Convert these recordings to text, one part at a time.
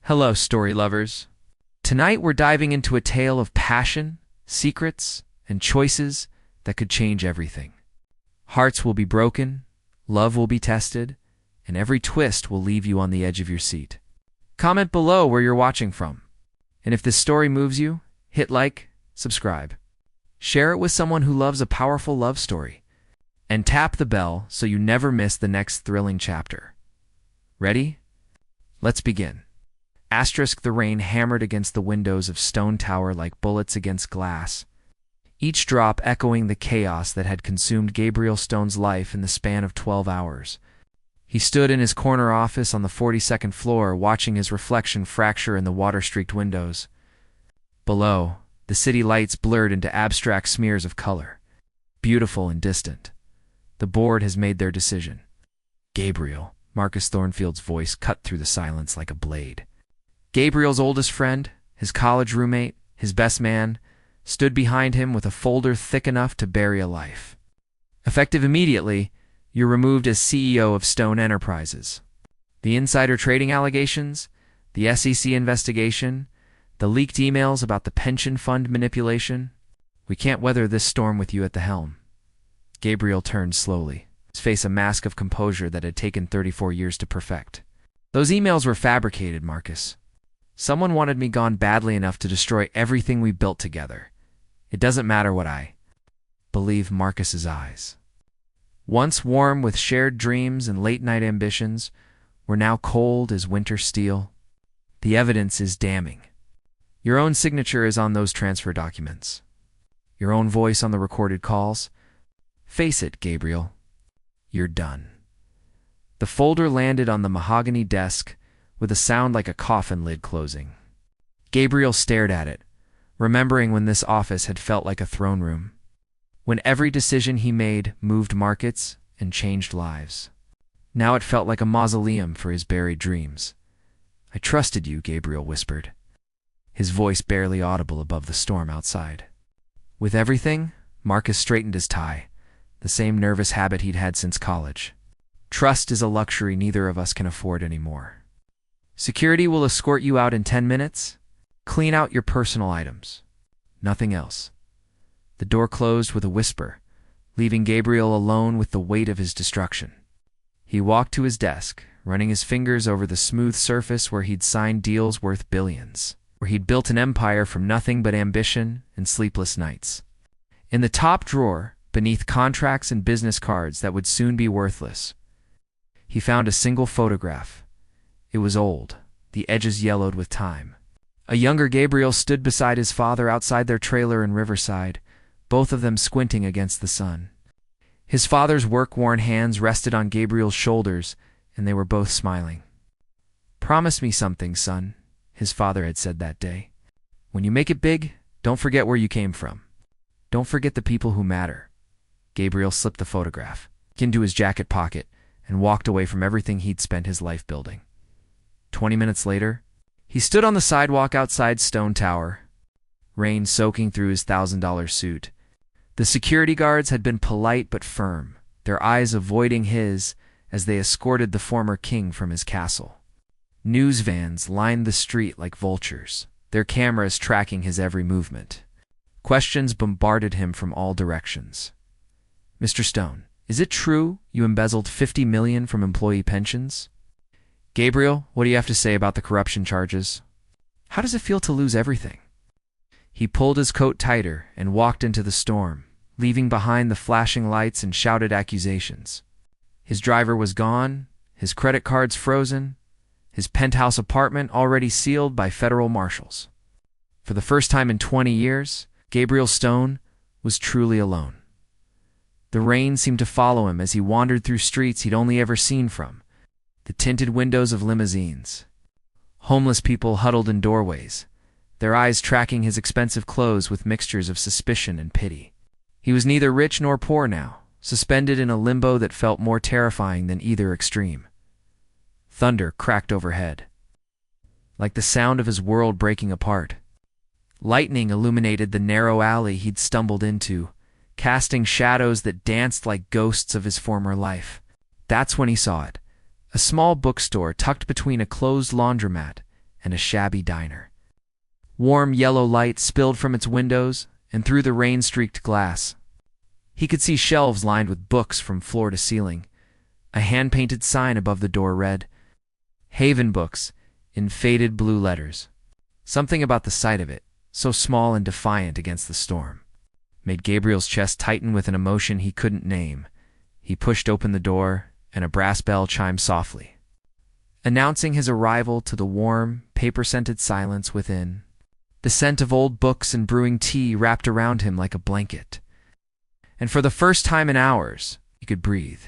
Hello, story lovers. Tonight we're diving into a tale of passion, secrets, and choices that could change everything. Hearts will be broken, love will be tested, and every twist will leave you on the edge of your seat. Comment below where you're watching from. And if this story moves you, hit like, subscribe. Share it with someone who loves a powerful love story. And tap the bell so you never miss the next thrilling chapter. Ready? Let's begin. The rain hammered against the windows of Stone Tower like bullets against glass, each drop echoing the chaos that had consumed Gabriel Stone's life in the span of 12 hours. He stood in his corner office on the 42nd floor, watching his reflection fracture in the water-streaked windows. Below, the city lights blurred into abstract smears of color, beautiful and distant. The board has made their decision. Gabriel, Marcus Thornfield's voice cut through the silence like a blade. Gabriel's oldest friend, his college roommate, his best man, stood behind him with a folder thick enough to bury a life. Effective immediately, you're removed as CEO of Stone Enterprises. The insider trading allegations, the SEC investigation, the leaked emails about the pension fund manipulation. We can't weather this storm with you at the helm. Gabriel turned slowly, his face a mask of composure that had taken 34 years to perfect. Those emails were fabricated, Marcus. Someone wanted me gone badly enough to destroy everything we built together. It doesn't matter what I believe. Marcus's eyes, once warm with shared dreams and late-night ambitions, were now cold as winter steel. The evidence is damning. Your own signature is on those transfer documents. Your own voice on the recorded calls. Face it, Gabriel. You're done. The folder landed on the mahogany desk with a sound like a coffin lid closing. Gabriel stared at it, remembering when this office had felt like a throne room, when every decision he made moved markets and changed lives. Now it felt like a mausoleum for his buried dreams. I trusted you, Gabriel whispered, his voice barely audible above the storm outside. With everything, Marcus straightened his tie, the same nervous habit he'd had since college. Trust is a luxury neither of us can afford anymore. Security will escort you out in 10 minutes. Clean out your personal items. Nothing else. The door closed with a whisper, leaving Gabriel alone with the weight of his destruction. He walked to his desk, running his fingers over the smooth surface where he'd signed deals worth billions, where he'd built an empire from nothing but ambition and sleepless nights. In the top drawer, beneath contracts and business cards that would soon be worthless, he found a single photograph. It was old, the edges yellowed with time. A younger Gabriel stood beside his father outside their trailer in Riverside, both of them squinting against the sun. His father's work-worn hands rested on Gabriel's shoulders, and they were both smiling. "Promise me something, son," his father had said that day. "When you make it big, don't forget where you came from. Don't forget the people who matter." Gabriel slipped the photograph into his jacket pocket and walked away from everything he'd spent his life building. 20 minutes later, he stood on the sidewalk outside Stone Tower, rain soaking through his $1,000 suit. The security guards had been polite but firm, their eyes avoiding his as they escorted the former king from his castle. News vans lined the street like vultures, their cameras tracking his every movement. Questions bombarded him from all directions. "Mr. Stone, is it true you embezzled $50 million from employee pensions?" "Gabriel, what do you have to say about the corruption charges? How does it feel to lose everything?" He pulled his coat tighter and walked into the storm, leaving behind the flashing lights and shouted accusations. His driver was gone, his credit cards frozen, his penthouse apartment already sealed by federal marshals. For the first time in 20 years, Gabriel Stone was truly alone. The rain seemed to follow him as he wandered through streets he'd only ever seen from, the tinted windows of limousines. Homeless people huddled in doorways, their eyes tracking his expensive clothes with mixtures of suspicion and pity. He was neither rich nor poor now, suspended in a limbo that felt more terrifying than either extreme. Thunder cracked overhead, like the sound of his world breaking apart. Lightning illuminated the narrow alley he'd stumbled into, casting shadows that danced like ghosts of his former life. That's when he saw it. A small bookstore tucked between a closed laundromat and a shabby diner. Warm yellow light spilled from its windows and through the rain-streaked glass. He could see shelves lined with books from floor to ceiling. A hand-painted sign above the door read, "Haven Books," in faded blue letters. Something about the sight of it, so small and defiant against the storm, made Gabriel's chest tighten with an emotion he couldn't name. He pushed open the door, and a brass bell chimed softly, announcing his arrival to the warm, paper-scented silence within. The scent of old books and brewing tea wrapped around him like a blanket. And for the first time in hours, he could breathe.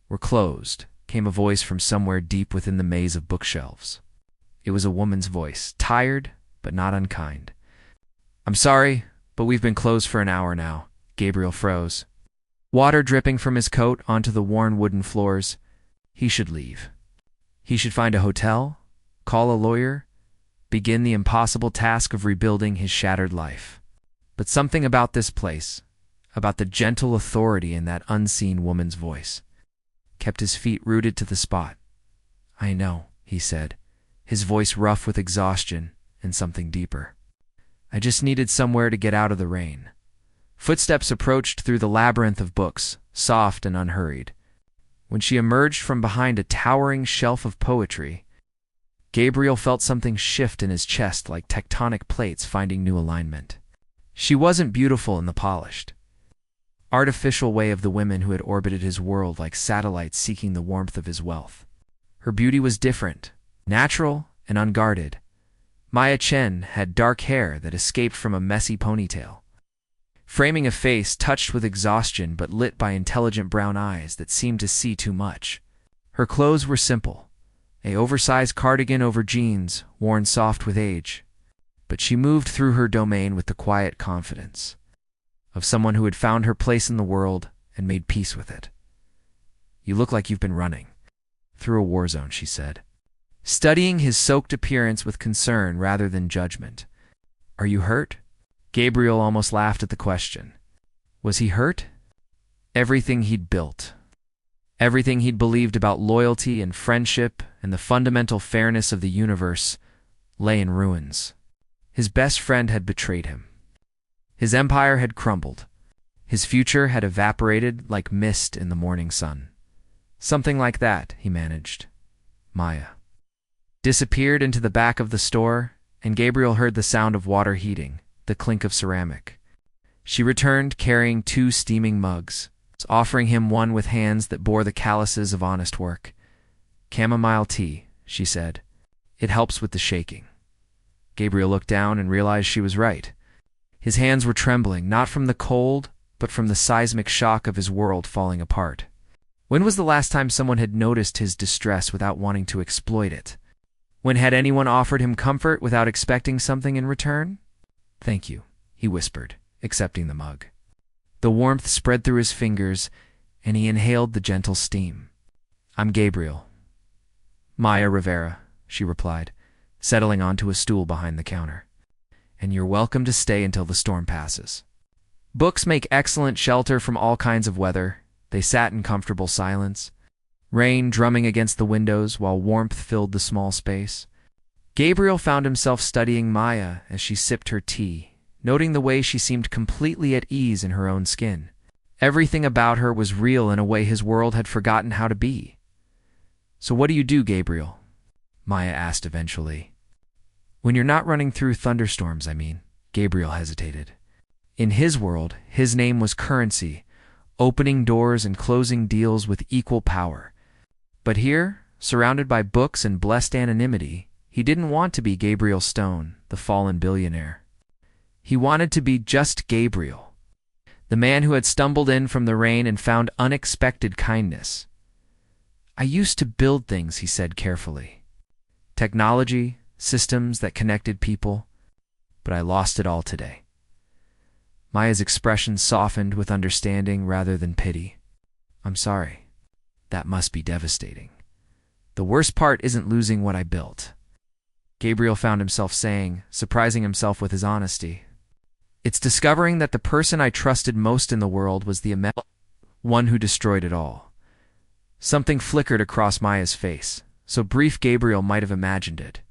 "We're closed," came a voice from somewhere deep within the maze of bookshelves. It was a woman's voice, tired but not unkind. "I'm sorry, but we've been closed for an hour now." Gabriel froze. Water dripping from his coat onto the worn wooden floors. He should leave. He should find a hotel, call a lawyer, begin the impossible task of rebuilding his shattered life. But something about this place, about the gentle authority in that unseen woman's voice, kept his feet rooted to the spot. "I know," he said, his voice rough with exhaustion and something deeper. "I just needed somewhere to get out of the rain." Footsteps approached through the labyrinth of books, soft and unhurried. When she emerged from behind a towering shelf of poetry, Gabriel felt something shift in his chest like tectonic plates finding new alignment. She wasn't beautiful in the polished, artificial way of the women who had orbited his world like satellites seeking the warmth of his wealth. Her beauty was different, natural and unguarded. Maya Chen had dark hair that escaped from a messy ponytail, framing a face touched with exhaustion but lit by intelligent brown eyes that seemed to see too much. Her clothes were simple, an oversized cardigan over jeans, worn soft with age, but she moved through her domain with the quiet confidence of someone who had found her place in the world and made peace with it. "You look like you've been running through a war zone," she said, studying his soaked appearance with concern rather than judgment. "Are you hurt?" Gabriel almost laughed at the question. Was he hurt? Everything he'd built, everything he'd believed about loyalty and friendship and the fundamental fairness of the universe, lay in ruins. His best friend had betrayed him. His empire had crumbled. His future had evaporated like mist in the morning sun. Something like that, he managed. Maya disappeared into the back of the store, and Gabriel heard the sound of water heating, the clink of ceramic. She returned carrying 2 steaming mugs, offering him one with hands that bore the calluses of honest work. "Chamomile tea," she said. "It helps with the shaking." Gabriel looked down and realized she was right. His hands were trembling, not from the cold, but from the seismic shock of his world falling apart. When was the last time someone had noticed his distress without wanting to exploit it? When had anyone offered him comfort without expecting something in return? "Thank you," he whispered, accepting the mug. The warmth spread through his fingers, and he inhaled the gentle steam. "I'm Gabriel." "Maya Rivera," she replied, settling onto a stool behind the counter. "And you're welcome to stay until the storm passes." Books make excellent shelter from all kinds of weather. They sat in comfortable silence, rain drumming against the windows while warmth filled the small space. Gabriel found himself studying Maya as she sipped her tea, noting the way she seemed completely at ease in her own skin. Everything about her was real in a way his world had forgotten how to be. "So what do you do, Gabriel?" Maya asked eventually. "When you're not running through thunderstorms, I mean." Gabriel hesitated. In his world, his name was currency, opening doors and closing deals with equal power. But here, surrounded by books and blessed anonymity, he didn't want to be Gabriel Stone, the fallen billionaire. He wanted to be just Gabriel, the man who had stumbled in from the rain and found unexpected kindness. "I used to build things," he said carefully. "Technology, systems that connected people, but I lost it all today." Maya's expression softened with understanding rather than pity. "I'm sorry. That must be devastating. The worst part isn't losing what I built," Gabriel found himself saying, surprising himself with his honesty. "It's discovering that the person I trusted most in the world was the one who destroyed it all." Something flickered across Maya's face, so brief Gabriel might have imagined it.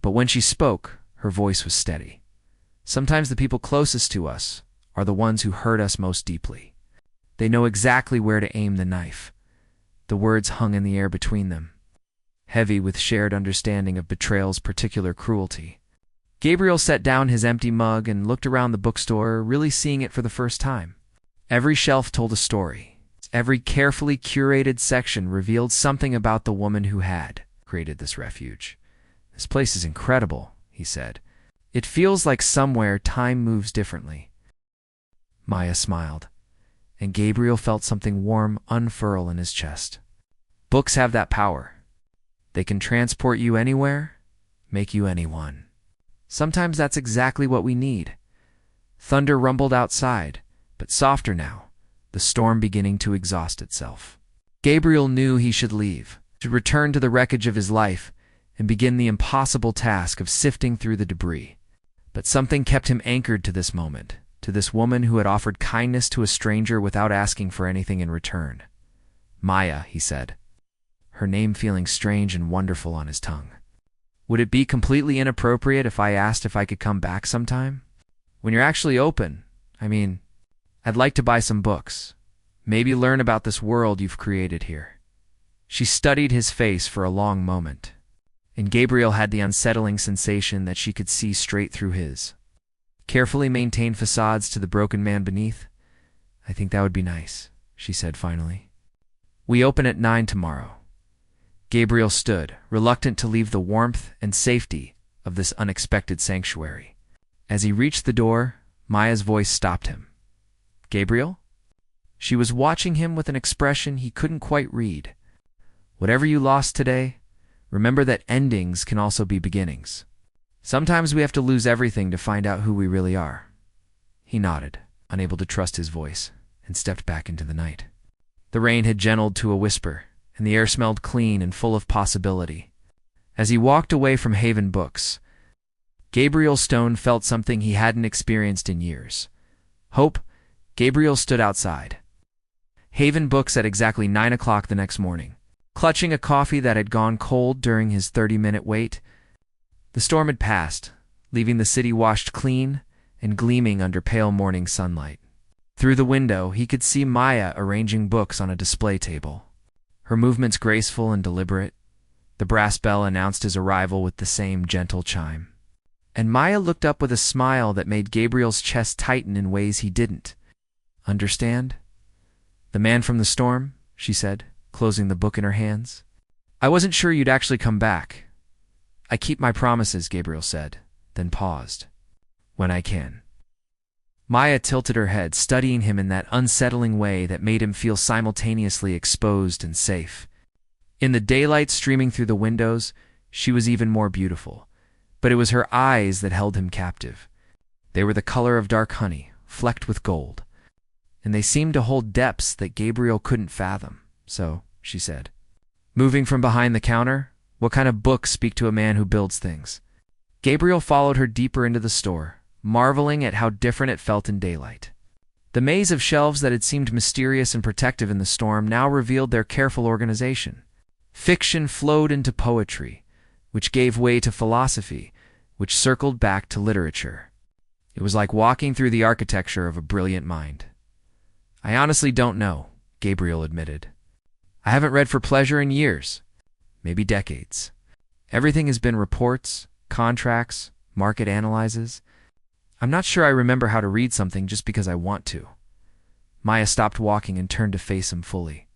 But when she spoke, her voice was steady. Sometimes the people closest to us are the ones who hurt us most deeply. They know exactly where to aim the knife. The words hung in the air between them, heavy with shared understanding of betrayal's particular cruelty. Gabriel set down his empty mug and looked around the bookstore, really seeing it for the first time. Every shelf told a story. Every carefully curated section revealed something about the woman who had created this refuge. "This place is incredible," he said. "It feels like somewhere time moves differently." Maya smiled, and Gabriel felt something warm unfurl in his chest. Books have that power. They can transport you anywhere, make you anyone. Sometimes that's exactly what we need. Thunder rumbled outside, but softer now, the storm beginning to exhaust itself. Gabriel knew he should leave, to return to the wreckage of his life and begin the impossible task of sifting through the debris. But something kept him anchored to this moment, to this woman who had offered kindness to a stranger without asking for anything in return. "Maya," he said, her name feeling strange and wonderful on his tongue. "Would it be completely inappropriate if I asked if I could come back sometime? When you're actually open, I'd like to buy some books. Maybe learn about this world you've created here." She studied his face for a long moment, and Gabriel had the unsettling sensation that she could see straight through his carefully maintained facades to the broken man beneath. "I think that would be nice," she said finally. "We open at 9 tomorrow." Gabriel stood, reluctant to leave the warmth and safety of this unexpected sanctuary. As he reached the door, Maya's voice stopped him. "Gabriel?" She was watching him with an expression he couldn't quite read. "Whatever you lost today, remember that endings can also be beginnings. Sometimes we have to lose everything to find out who we really are." He nodded, unable to trust his voice, and stepped back into the night. The rain had gentled to a whisper, and the air smelled clean and full of possibility. As he walked away from Haven Books, Gabriel Stone felt something he hadn't experienced in years. Hope. Gabriel stood outside Haven Books at exactly 9 o'clock the next morning, clutching a coffee that had gone cold during his 30-minute wait. The storm had passed, leaving the city washed clean and gleaming under pale morning sunlight. Through the window, he could see Maya arranging books on a display table, her movements graceful and deliberate. The brass bell announced his arrival with the same gentle chime. And Maya looked up with a smile that made Gabriel's chest tighten in ways he didn't understand. "The man from the storm," she said, closing the book in her hands. "I wasn't sure you'd actually come back." "I keep my promises," Gabriel said, then paused. "When I can." Maya tilted her head, studying him in that unsettling way that made him feel simultaneously exposed and safe. In the daylight streaming through the windows, she was even more beautiful, but it was her eyes that held him captive. They were the color of dark honey, flecked with gold, and they seemed to hold depths that Gabriel couldn't fathom. "So," she said, moving from behind the counter, "what kind of books speak to a man who builds things?" Gabriel followed her deeper into the store, marveling at how different it felt in daylight. The maze of shelves that had seemed mysterious and protective in the storm now revealed their careful organization. Fiction flowed into poetry, which gave way to philosophy, which circled back to literature. It was like walking through the architecture of a brilliant mind. "I honestly don't know," Gabriel admitted. "I haven't read for pleasure in years, maybe decades. Everything has been reports, contracts, market analyses. I'm not sure I remember how to read something just because I want to." Maya stopped walking and turned to face him fully.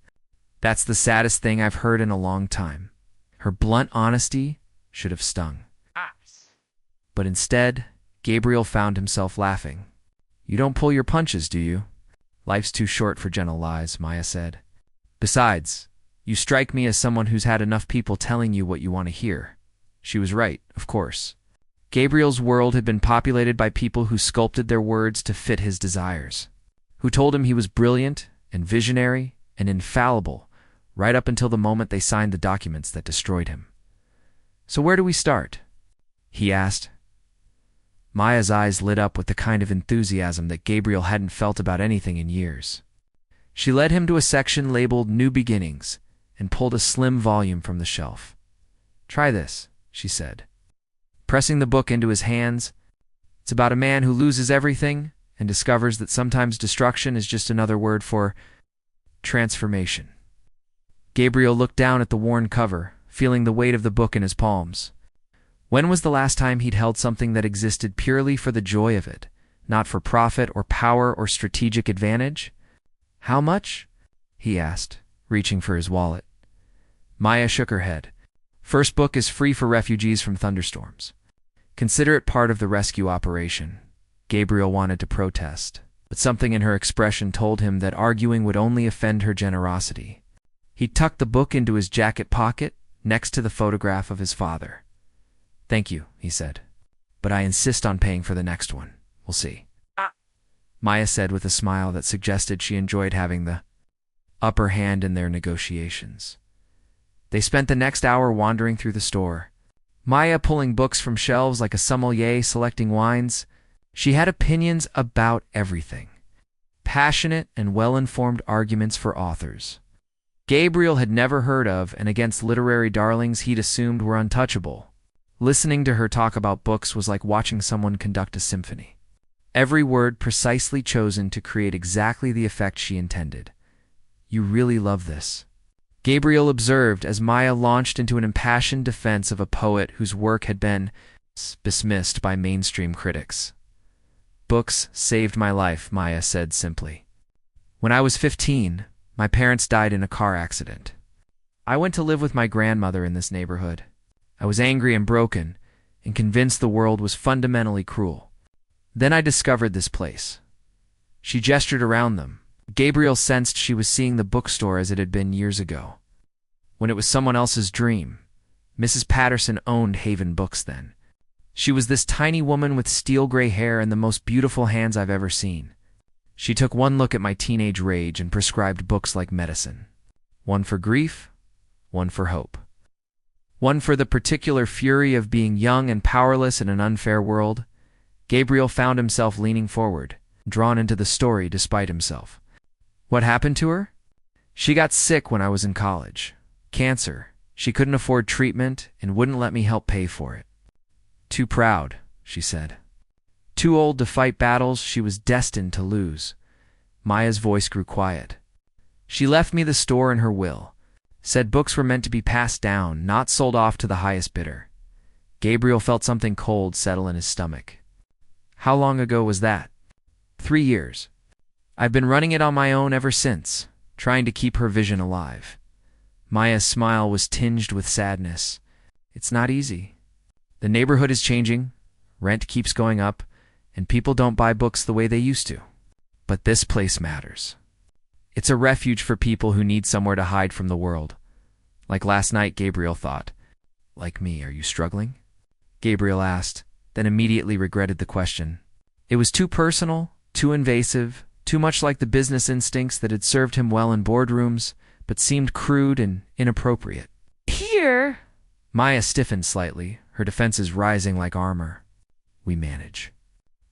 "That's the saddest thing I've heard in a long time." Her blunt honesty should have stung. But instead, Gabriel found himself laughing. "You don't pull your punches, do you?" "Life's too short for gentle lies," Maya said. "Besides, you strike me as someone who's had enough people telling you what you want to hear." She was right, of course. Gabriel's world had been populated by people who sculpted their words to fit his desires, who told him he was brilliant and visionary and infallible right up until the moment they signed the documents that destroyed him. "So where do we start?" he asked. Maya's eyes lit up with the kind of enthusiasm that Gabriel hadn't felt about anything in years. She led him to a section labeled New Beginnings and pulled a slim volume from the shelf. "Try this," she said. pressing the book into his hands. It's about a man who loses everything and discovers that sometimes destruction is just another word for transformation. Gabriel looked down at the worn cover, feeling the weight of the book in his palms. When was the last time he'd held something that existed purely for the joy of it, not for profit or power or strategic advantage? "How much?" he asked, reaching for his wallet. Maya shook her head. "First book is free for refugees from thunderstorms. Consider it part of the rescue operation." Gabriel wanted to protest, but something in her expression told him that arguing would only offend her generosity. He tucked the book into his jacket pocket, next to the photograph of his father. "Thank you," he said, "but I insist on paying for the next one. We'll see." Maya said with a smile that suggested she enjoyed having the upper hand in their negotiations. They spent the next hour wandering through the store. Maya pulling books from shelves like a sommelier selecting wines. She had opinions about everything. Passionate and well-informed arguments for authors Gabriel had never heard of and against literary darlings he'd assumed were untouchable. Listening to her talk about books was like watching someone conduct a symphony. Every word precisely chosen to create exactly the effect she intended. "You really love this," Gabriel observed as Maya launched into an impassioned defense of a poet whose work had been dismissed by mainstream critics. "Books saved my life," Maya said simply. "When I was 15, my parents died in a car accident. I went to live with my grandmother in this neighborhood. I was angry and broken, and convinced the world was fundamentally cruel. Then I discovered this place." She gestured around them. Gabriel sensed she was seeing the bookstore as it had been years ago, when it was someone else's dream. Mrs. Patterson owned Haven Books then. She was this tiny woman with steel-gray hair and the most beautiful hands I've ever seen. She took one look at my teenage rage and prescribed books like medicine. One for grief, one for hope. One for the particular fury of being young and powerless in an unfair world. Gabriel found himself leaning forward, drawn into the story despite himself. "What happened to her?" "She got sick when I was in college. Cancer. She couldn't afford treatment and wouldn't let me help pay for it. Too proud," she said. Too old to fight battles she was destined to lose. Maya's voice grew quiet. "She left me the store in her will. Said books were meant to be passed down, not sold off to the highest bidder." Gabriel felt something cold settle in his stomach. "How long ago was that?" 3 years. I've been running it on my own ever since, trying to keep her vision alive." Maya's smile was tinged with sadness. "It's not easy. The neighborhood is changing, rent keeps going up, and people don't buy books the way they used to. But this place matters. It's a refuge for people who need somewhere to hide from the world. Like last night," Gabriel thought. "Like me, are you struggling?" Gabriel asked, then immediately regretted the question. It was too personal, too invasive, too much like the business instincts that had served him well in boardrooms, but seemed crude and inappropriate. "Here!" Maya stiffened slightly, her defenses rising like armor. "We manage.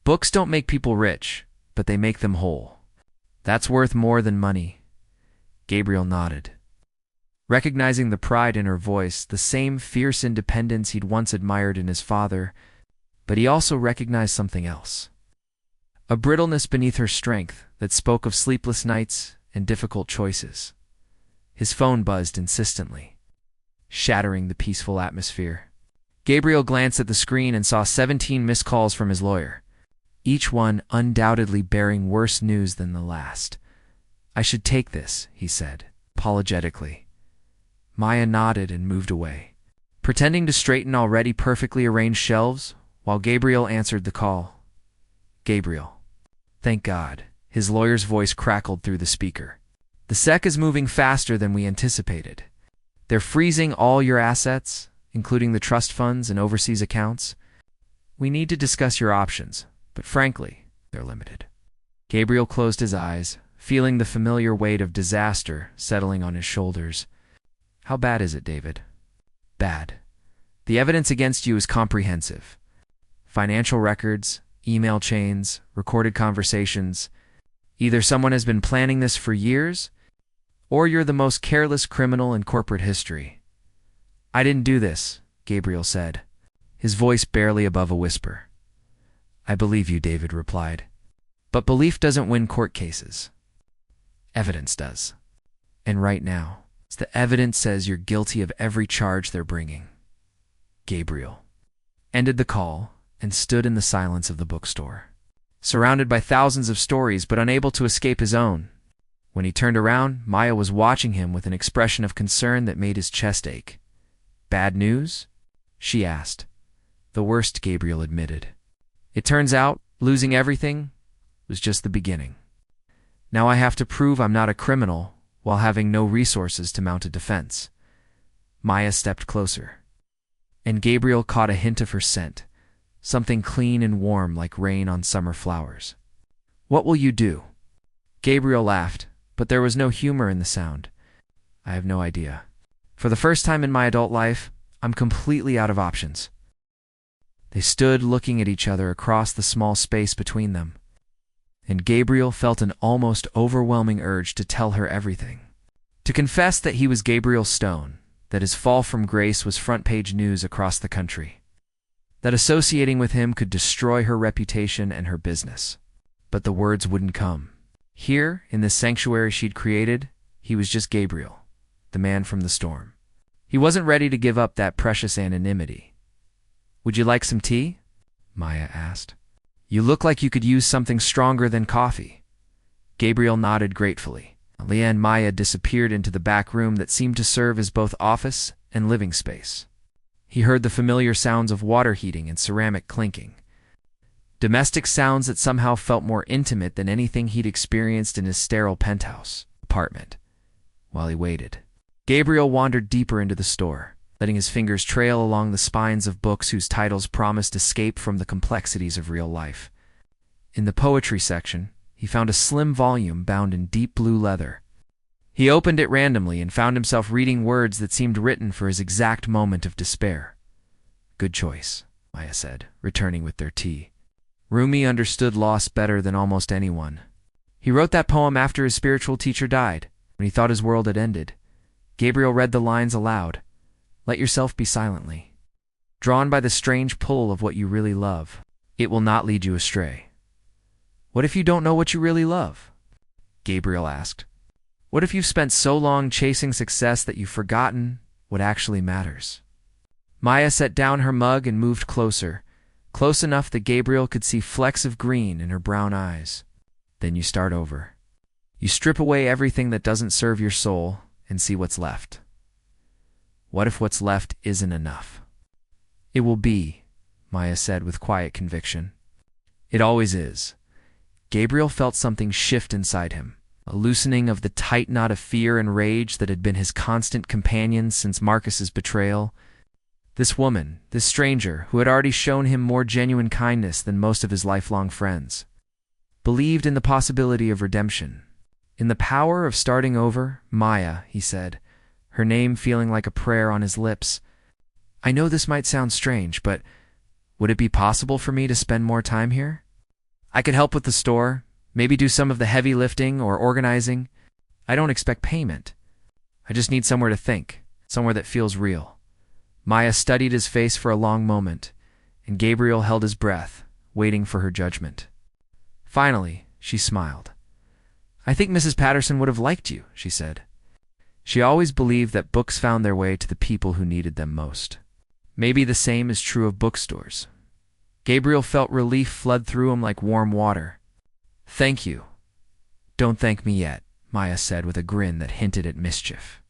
Books don't make people rich, but they make them whole. That's worth more than money." Gabriel nodded, recognizing the pride in her voice, the same fierce independence he'd once admired in his father, but he also recognized something else. A brittleness beneath her strength that spoke of sleepless nights and difficult choices. His phone buzzed insistently, shattering the peaceful atmosphere. Gabriel glanced at the screen and saw 17 missed calls from his lawyer, each one undoubtedly bearing worse news than the last. "I should take this," he said, apologetically. Maya nodded and moved away, pretending to straighten already perfectly arranged shelves while Gabriel answered the call. "Gabriel." "Thank God." His lawyer's voice crackled through the speaker. "The SEC is moving faster than we anticipated. They're freezing all your assets, including the trust funds and overseas accounts. We need to discuss your options, but frankly, they're limited." Gabriel closed his eyes, feeling the familiar weight of disaster settling on his shoulders. "How bad is it, David?" "Bad. The evidence against you is comprehensive. Financial records, email chains, recorded conversations. Either someone has been planning this for years, or you're the most careless criminal in corporate history." "I didn't do this," Gabriel said, his voice barely above a whisper. "I believe you," David replied. "But belief doesn't win court cases. Evidence does. And right now, the evidence says you're guilty of every charge they're bringing." Gabriel ended the call and stood in the silence of the bookstore, surrounded by thousands of stories but unable to escape his own. When he turned around, Maya was watching him with an expression of concern that made his chest ache. "Bad news?" she asked. "The worst," Gabriel admitted. "It turns out losing everything was just the beginning. Now I have to prove I'm not a criminal while having no resources to mount a defense." Maya stepped closer, and Gabriel caught a hint of her scent, something clean and warm like rain on summer flowers. "What will you do?" Gabriel laughed, but there was no humor in the sound. "I have no idea. For the first time in my adult life, I'm completely out of options." They stood looking at each other across the small space between them, and Gabriel felt an almost overwhelming urge to tell her everything. To confess that he was Gabriel Stone, that his fall from grace was front-page news across the country, that associating with him could destroy her reputation and her business. But the words wouldn't come. Here, in this sanctuary she'd created, he was just Gabriel, the man from the storm. He wasn't ready to give up that precious anonymity. "Would you like some tea?" Maya asked. "You look like you could use something stronger than coffee." Gabriel nodded gratefully. Leah and Maya disappeared into the back room that seemed to serve as both office and living space. He heard the familiar sounds of water heating and ceramic clinking, domestic sounds that somehow felt more intimate than anything he'd experienced in his sterile penthouse apartment. While he waited, Gabriel wandered deeper into the store, letting his fingers trail along the spines of books whose titles promised escape from the complexities of real life. In the poetry section, he found a slim volume bound in deep blue leather. He opened it randomly and found himself reading words that seemed written for his exact moment of despair. "Good choice," Maya said, returning with their tea. Rumi understood loss better than almost anyone. He wrote that poem after his spiritual teacher died, when he thought his world had ended. Gabriel read the lines aloud. "Let yourself be silently, drawn by the strange pull of what you really love. It will not lead you astray." "What if you don't know what you really love?" Gabriel asked. "What if you've spent so long chasing success that you've forgotten what actually matters?" Maya set down her mug and moved closer, close enough that Gabriel could see flecks of green in her brown eyes. "Then you start over. You strip away everything that doesn't serve your soul and see what's left. What if what's left isn't enough?" "It will be," Maya said with quiet conviction. "It always is." Gabriel felt something shift inside him, a loosening of the tight knot of fear and rage that had been his constant companion since Marcus's betrayal. This woman, this stranger, who had already shown him more genuine kindness than most of his lifelong friends, believed in the possibility of redemption, in the power of starting over. "Maya," he said, her name feeling like a prayer on his lips. "I know this might sound strange, but would it be possible for me to spend more time here? I could help with the store, maybe do some of the heavy lifting or organizing. I don't expect payment. I just need somewhere to think, somewhere that feels real." Maya studied his face for a long moment, and Gabriel held his breath, waiting for her judgment. Finally, she smiled. "I think Mrs. Patterson would have liked you," she said. She always believed that books found their way to the people who needed them most. Maybe the same is true of bookstores. Gabriel felt relief flood through him like warm water. "Thank you." "Don't thank me yet," Maya said with a grin that hinted at mischief.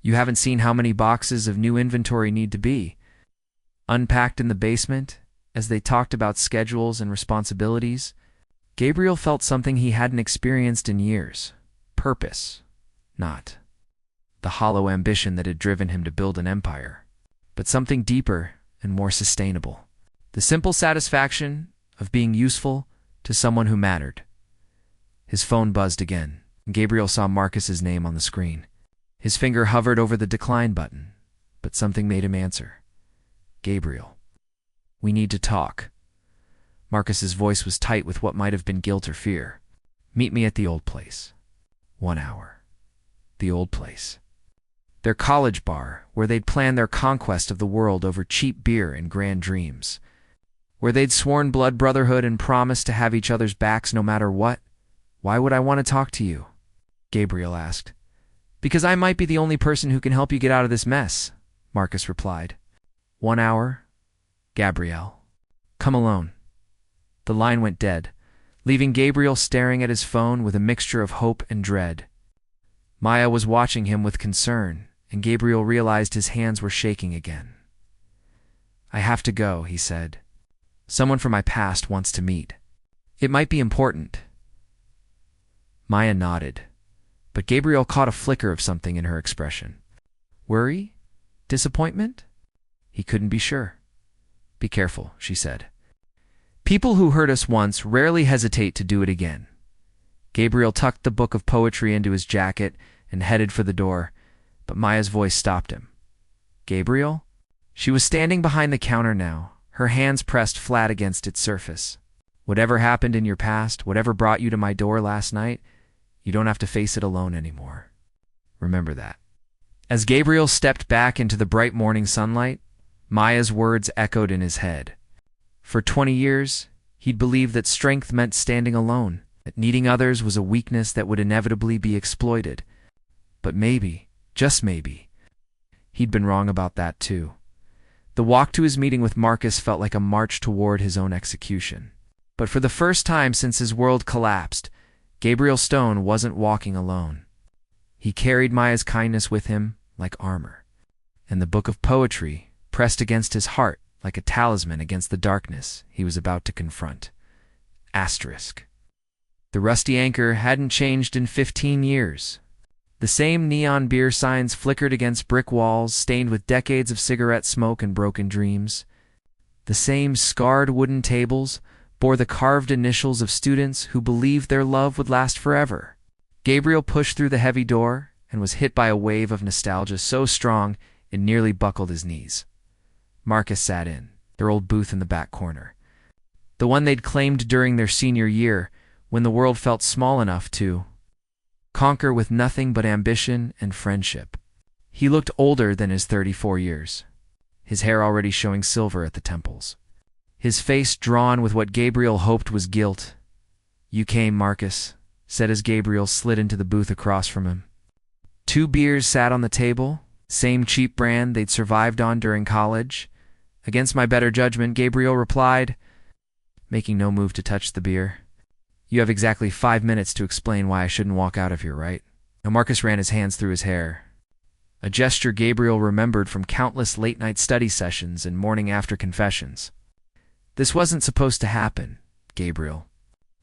"You haven't seen how many boxes of new inventory need to be unpacked in the basement." As they talked about schedules and responsibilities, Gabriel felt something he hadn't experienced in years. Purpose. Not the hollow ambition that had driven him to build an empire, but something deeper and more sustainable. The simple satisfaction of being useful to someone who mattered. His phone buzzed again, and Gabriel saw Marcus's name on the screen. His finger hovered over the decline button, but something made him answer. "Gabriel, we need to talk." Marcus's voice was tight with what might have been guilt or fear. "Meet me at the old place. 1 hour. The old place." their college bar, where they'd planned their conquest of the world over cheap beer and grand dreams, where they'd sworn blood brotherhood and promised to have each other's backs no matter what. "Why would I want to talk to you?" Gabriel asked. "Because I might be the only person who can help you get out of this mess," Marcus replied. 1 hour? Gabriel. "Come alone." The line went dead, leaving Gabriel staring at his phone with a mixture of hope and dread. Maya was watching him with concern, and Gabriel realized his hands were shaking again. "I have to go," he said. "Someone from my past wants to meet. It might be important." Maya nodded, but Gabriel caught a flicker of something in her expression. Worry? Disappointment? He couldn't be sure. "Be careful," she said. "People who hurt us once rarely hesitate to do it again." Gabriel tucked the book of poetry into his jacket and headed for the door, but Maya's voice stopped him. "Gabriel?" She was standing behind the counter now, her hands pressed flat against its surface. "Whatever happened in your past, whatever brought you to my door last night, you don't have to face it alone anymore. Remember that." As Gabriel stepped back into the bright morning sunlight, Maya's words echoed in his head. For 20 years, he'd believed that strength meant standing alone, that needing others was a weakness that would inevitably be exploited. But maybe, just maybe, he'd been wrong about that too. The walk to his meeting with Marcus felt like a march toward his own execution. But for the first time since his world collapsed, Gabriel Stone wasn't walking alone. He carried Maya's kindness with him like armor, and the book of poetry pressed against his heart like a talisman against the darkness he was about to confront. Asterisk. The rusty anchor hadn't changed in 15 years. The same neon beer signs flickered against brick walls stained with decades of cigarette smoke and broken dreams. The same scarred wooden tables bore the carved initials of students who believed their love would last forever. Gabriel pushed through the heavy door and was hit by a wave of nostalgia so strong it nearly buckled his knees. Marcus sat in, their old booth in the back corner. The one they'd claimed during their senior year, when the world felt small enough to conquer with nothing but ambition and friendship. He looked older than his 34 years, his hair already showing silver at the temples, his face drawn with what Gabriel hoped was guilt. "You came, Marcus," said as Gabriel slid into the booth across from him. 2 beers sat on the table, same cheap brand they'd survived on during college. Against my better judgment, Gabriel replied, making no move to touch the beer. "You have exactly 5 minutes to explain why I shouldn't walk out of here, right?" Now Marcus ran his hands through his hair, a gesture Gabriel remembered from countless late-night study sessions and morning-after confessions. "This wasn't supposed to happen, Gabriel.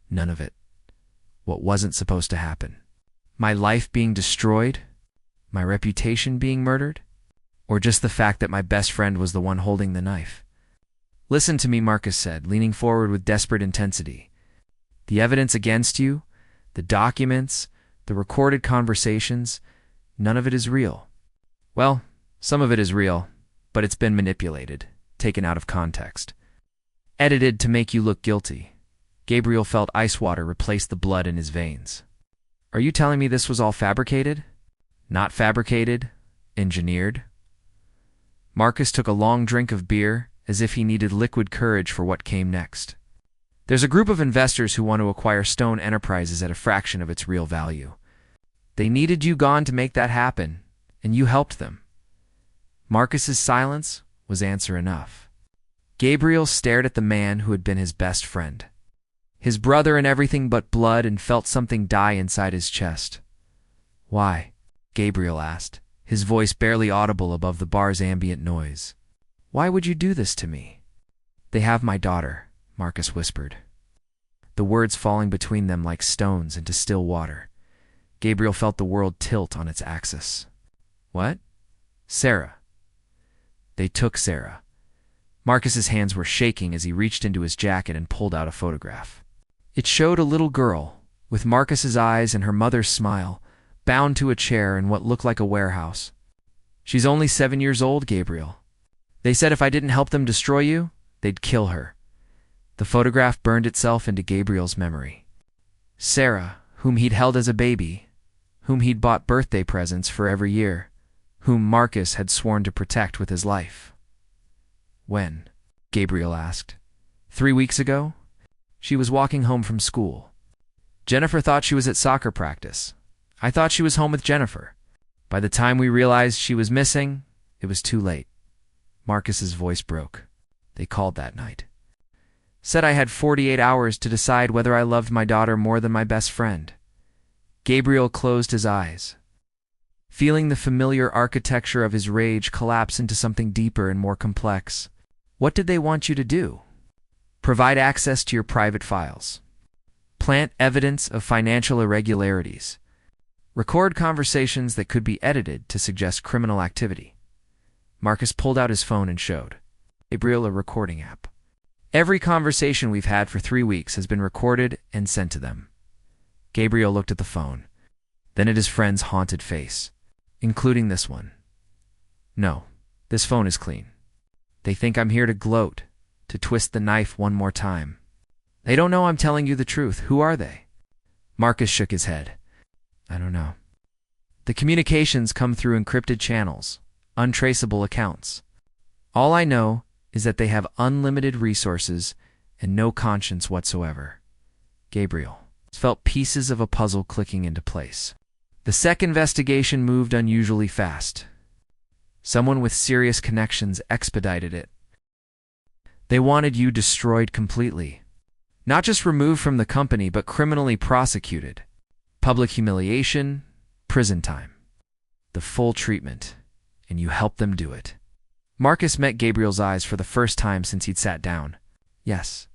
None of it. What wasn't supposed to happen? My life being destroyed? My reputation being murdered? Or just the fact that my best friend was the one holding the knife?" "Listen to me," Marcus said, leaning forward with desperate intensity. "The evidence against you, the documents, the recorded conversations, none of it is real. Well, some of it is real, but it's been manipulated, taken out of context, edited to make you look guilty." Gabriel felt ice water replace the blood in his veins. "Are you telling me this was all fabricated? Not fabricated? Engineered?" Marcus took a long drink of beer, as if he needed liquid courage for what came next. "There's a group of investors who want to acquire Stone Enterprises at a fraction of its real value. They needed you gone to make that happen, and you helped them." Marcus's silence was answer enough. Gabriel stared at the man who had been his best friend, his brother in everything but blood, and felt something die inside his chest. "Why?" Gabriel asked, his voice barely audible above the bar's ambient noise. "Why would you do this to me?" "They have my daughter," Marcus whispered, the words falling between them like stones into still water. Gabriel felt the world tilt on its axis. "What?" "Sarah. They took Sarah." Marcus's hands were shaking as he reached into his jacket and pulled out a photograph. It showed a little girl, with Marcus's eyes and her mother's smile, bound to a chair in what looked like a warehouse. "She's only 7 years old, Gabriel. They said if I didn't help them destroy you, they'd kill her." The photograph burned itself into Gabriel's memory. Sarah, whom he'd held as a baby, whom he'd bought birthday presents for every year, whom Marcus had sworn to protect with his life. When? Gabriel asked. 3 weeks ago? She was walking home from school. Jennifer thought she was at soccer practice. I thought she was home with Jennifer. By the time we realized she was missing, it was too late. Marcus's voice broke. They called that night. Said I had 48 hours to decide whether I loved my daughter more than my best friend. Gabriel closed his eyes, feeling the familiar architecture of his rage collapse into something deeper and more complex. What did they want you to do? Provide access to your private files. Plant evidence of financial irregularities. Record conversations that could be edited to suggest criminal activity. Marcus pulled out his phone and showed Gabriel a recording app. Every conversation we've had for 3 weeks has been recorded and sent to them. Gabriel looked at the phone, then at his friend's haunted face, including this one. No, this phone is clean. They think I'm here to gloat, to twist the knife one more time. They don't know I'm telling you the truth. Who are they? Marcus shook his head. I don't know. The communications come through encrypted channels, untraceable accounts. All I know is that they have unlimited resources and no conscience whatsoever. Gabriel felt pieces of a puzzle clicking into place. The SEC investigation moved unusually fast. Someone with serious connections expedited it. They wanted you destroyed completely. Not just removed from the company, but criminally prosecuted. Public humiliation, prison time. The full treatment, and you helped them do it. Marcus met Gabriel's eyes for the first time since he'd sat down. Yes,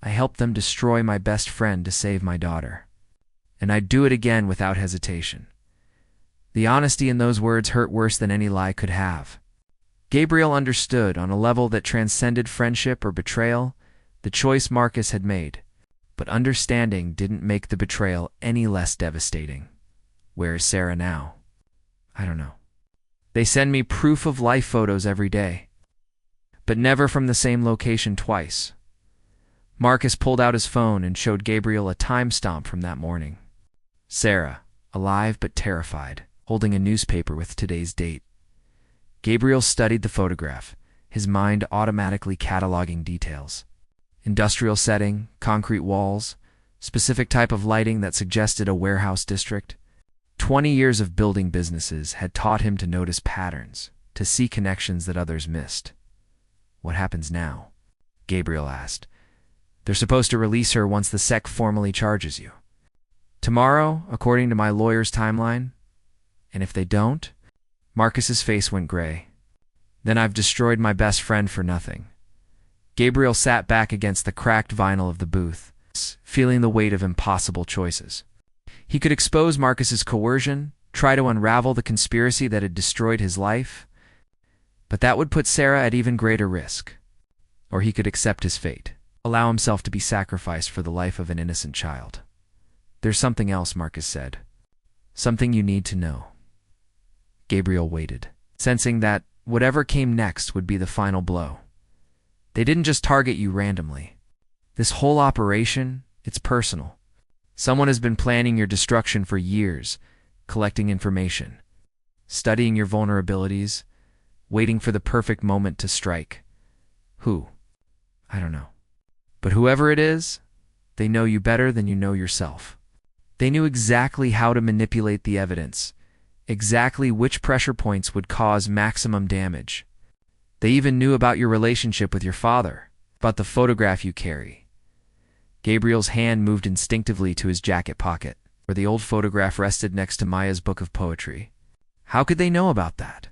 I helped them destroy my best friend to save my daughter. And I'd do it again without hesitation. The honesty in those words hurt worse than any lie could have. Gabriel understood, on a level that transcended friendship or betrayal, the choice Marcus had made. But understanding didn't make the betrayal any less devastating. Where is Sarah now? I don't know. They send me proof of life photos every day, but never from the same location twice. Marcus pulled out his phone and showed Gabriel a time stamp from that morning. Sarah, alive but terrified, holding a newspaper with today's date. Gabriel studied the photograph, his mind automatically cataloging details. Industrial setting, concrete walls, specific type of lighting that suggested a warehouse district. 20 years of building businesses had taught him to notice patterns, to see connections that others missed. What happens now? Gabriel asked. They're supposed to release her once the SEC formally charges you. Tomorrow, according to my lawyer's timeline. And if they don't? Marcus's face went gray. Then I've destroyed my best friend for nothing. Gabriel sat back against the cracked vinyl of the booth, feeling the weight of impossible choices. He could expose Marcus's coercion, try to unravel the conspiracy that had destroyed his life, but that would put Sarah at even greater risk. Or he could accept his fate, allow himself to be sacrificed for the life of an innocent child. There's something else, Marcus said. Something you need to know. Gabriel waited, sensing that whatever came next would be the final blow. They didn't just target you randomly. This whole operation, it's personal. Someone has been planning your destruction for years, collecting information, studying your vulnerabilities, waiting for the perfect moment to strike. Who? I don't know. But whoever it is, they know you better than you know yourself. They knew exactly how to manipulate the evidence, exactly which pressure points would cause maximum damage. They even knew about your relationship with your father, about the photograph you carry. Gabriel's hand moved instinctively to his jacket pocket, where the old photograph rested next to Maya's book of poetry. How could they know about that?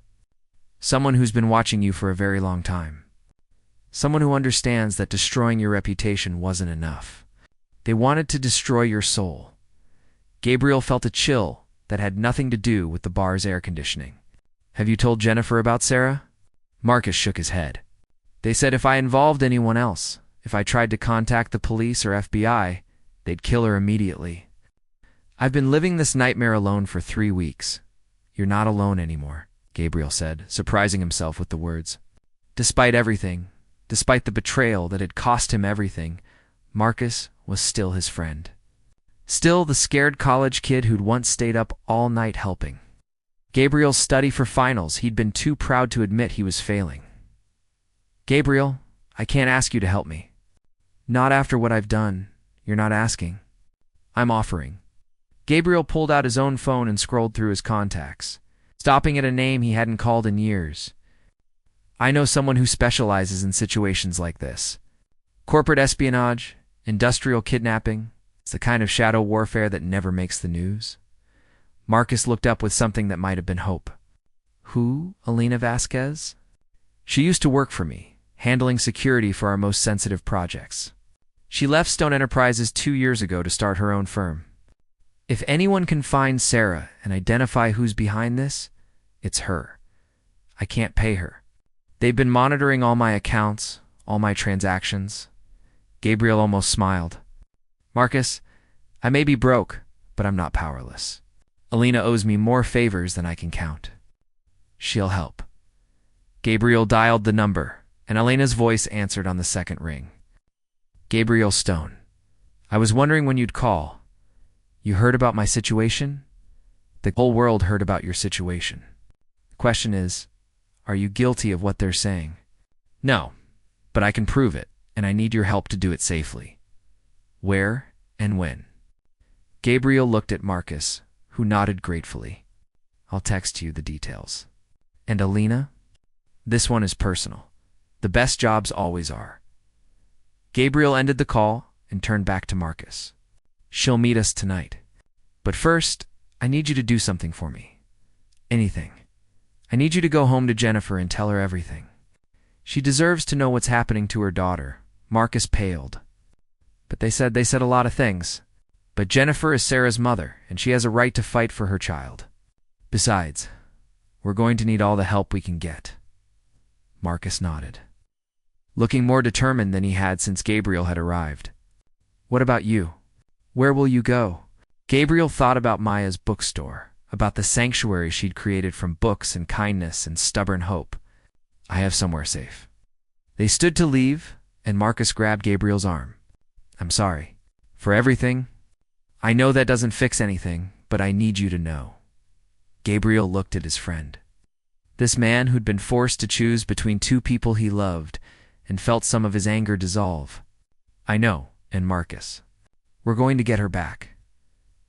Someone who's been watching you for a very long time. Someone who understands that destroying your reputation wasn't enough. They wanted to destroy your soul. Gabriel felt a chill that had nothing to do with the bar's air conditioning. Have you told Jennifer about Sarah? Marcus shook his head. They said if I involved anyone else, if I tried to contact the police or FBI, they'd kill her immediately. I've been living this nightmare alone for 3 weeks. You're not alone anymore, Gabriel said, surprising himself with the words. Despite everything, despite the betrayal that had cost him everything, Marcus was still his friend. Still the scared college kid who'd once stayed up all night helping. Gabriel's study for finals. He'd been too proud to admit he was failing. Gabriel, I can't ask you to help me. Not after what I've done. You're not asking. I'm offering. Gabriel pulled out his own phone and scrolled through his contacts, stopping at a name he hadn't called in years. I know someone who specializes in situations like this. Corporate espionage, industrial kidnapping. It's the kind of shadow warfare that never makes the news. Marcus looked up with something that might have been hope. Who? Elena Vasquez? She used to work for me, handling security for our most sensitive projects. She left Stone Enterprises 2 years ago to start her own firm. If anyone can find Sarah and identify who's behind this, it's her. I can't pay her. They've been monitoring all my accounts, all my transactions. Gabriel almost smiled. Marcus, I may be broke, but I'm not powerless. Elena owes me more favors than I can count. She'll help. Gabriel dialed the number, and Elena's voice answered on the second ring. Gabriel Stone. I was wondering when you'd call. You heard about my situation? The whole world heard about your situation. The question is, are you guilty of what they're saying? No, but I can prove it, and I need your help to do it safely. Where and when? Gabriel looked at Marcus, who nodded gratefully. I'll text you the details. And Elena? This one is personal. The best jobs always are. Gabriel ended the call and turned back to Marcus. She'll meet us tonight. But first, I need you to do something for me. Anything. I need you to go home to Jennifer and tell her everything. She deserves to know what's happening to her daughter. Marcus paled. But they said a lot of things. But Jennifer is Sarah's mother, and she has a right to fight for her child. Besides, we're going to need all the help we can get. Marcus nodded, looking more determined than he had since Gabriel had arrived. What about you? Where will you go? Gabriel thought about Maya's bookstore, about the sanctuary she'd created from books and kindness and stubborn hope. I have somewhere safe. They stood to leave, and Marcus grabbed Gabriel's arm. I'm sorry. For everything. I know that doesn't fix anything, but I need you to know. Gabriel looked at his friend. This man who'd been forced to choose between two people he loved and felt some of his anger dissolve. I know, and Marcus. We're going to get her back.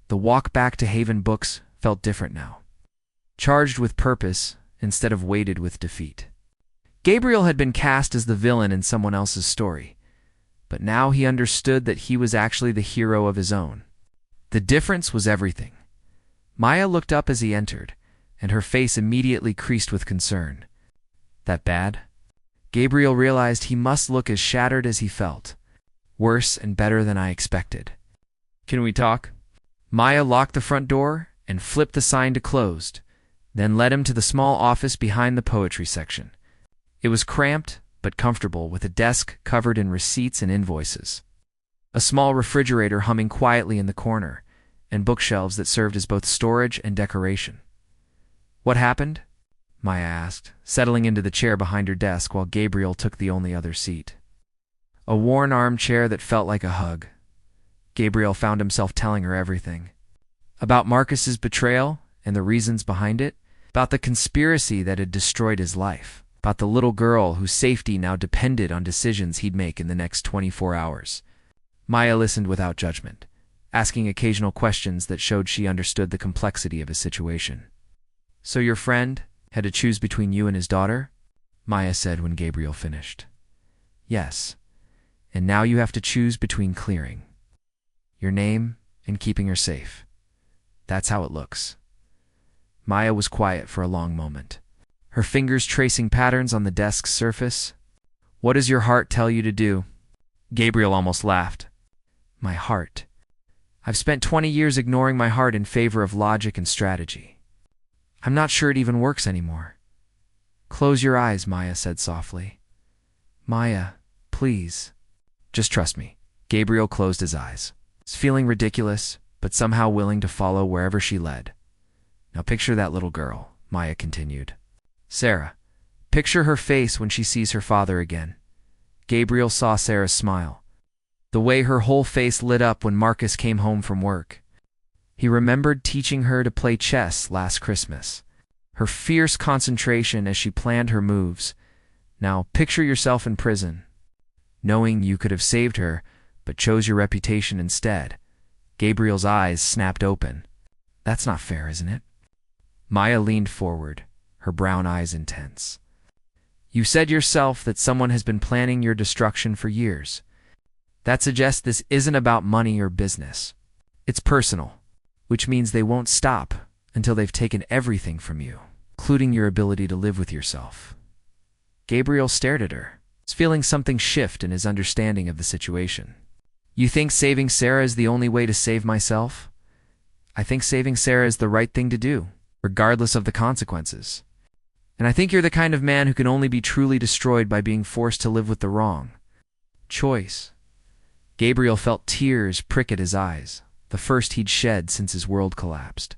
The walk back to Haven Books felt different now. Charged with purpose instead of weighted with defeat. Gabriel had been cast as the villain in someone else's story, but now he understood that he was actually the hero of his own. The difference was everything. Maya looked up as he entered, and her face immediately creased with concern. That bad? Gabriel realized he must look as shattered as he felt. Worse and better than I expected. Can we talk? Maya locked the front door and flipped the sign to closed, then led him to the small office behind the poetry section. It was cramped but comfortable, with a desk covered in receipts and invoices. A small refrigerator humming quietly in the corner, and bookshelves that served as both storage and decoration. What happened? Maya asked, settling into the chair behind her desk while Gabriel took the only other seat. A worn armchair that felt like a hug. Gabriel found himself telling her everything. About Marcus's betrayal and the reasons behind it, about the conspiracy that had destroyed his life, about the little girl whose safety now depended on decisions he'd make in the next 24 hours. Maya listened without judgment, asking occasional questions that showed she understood the complexity of his situation. So your friend had to choose between you and his daughter? Maya said when Gabriel finished. Yes, and now you have to choose between clearing your name and keeping her safe. That's how it looks. Maya was quiet for a long moment, her fingers tracing patterns on the desk's surface. What does your heart tell you to do? Gabriel almost laughed. My heart. I've spent 20 years ignoring my heart in favor of logic and strategy. I'm not sure it even works anymore. Close your eyes, Maya said softly. Maya, please. Just trust me. Gabriel closed his eyes, feeling ridiculous, but somehow willing to follow wherever she led. Now picture that little girl, Maya continued. Sarah. Picture her face when she sees her father again. Gabriel saw Sarah's smile, the way her whole face lit up when Marcus came home from work. He remembered teaching her to play chess last Christmas. her fierce concentration as she planned her moves. Now, picture yourself in prison, knowing you could have saved her, but chose your reputation instead. Gabriel's eyes snapped open. That's not fair, isn't it? Maya leaned forward, her brown eyes intense. You said yourself that someone has been planning your destruction for years. That suggests this isn't about money or business. It's personal, which means they won't stop until they've taken everything from you, including your ability to live with yourself. Gabriel stared at her, feeling something shift in his understanding of the situation. You think saving Sarah is the only way to save myself? I think saving Sarah is the right thing to do, regardless of the consequences. And I think you're the kind of man who can only be truly destroyed by being forced to live with the wrong choice. Gabriel felt tears prick at his eyes, the first he'd shed since his world collapsed.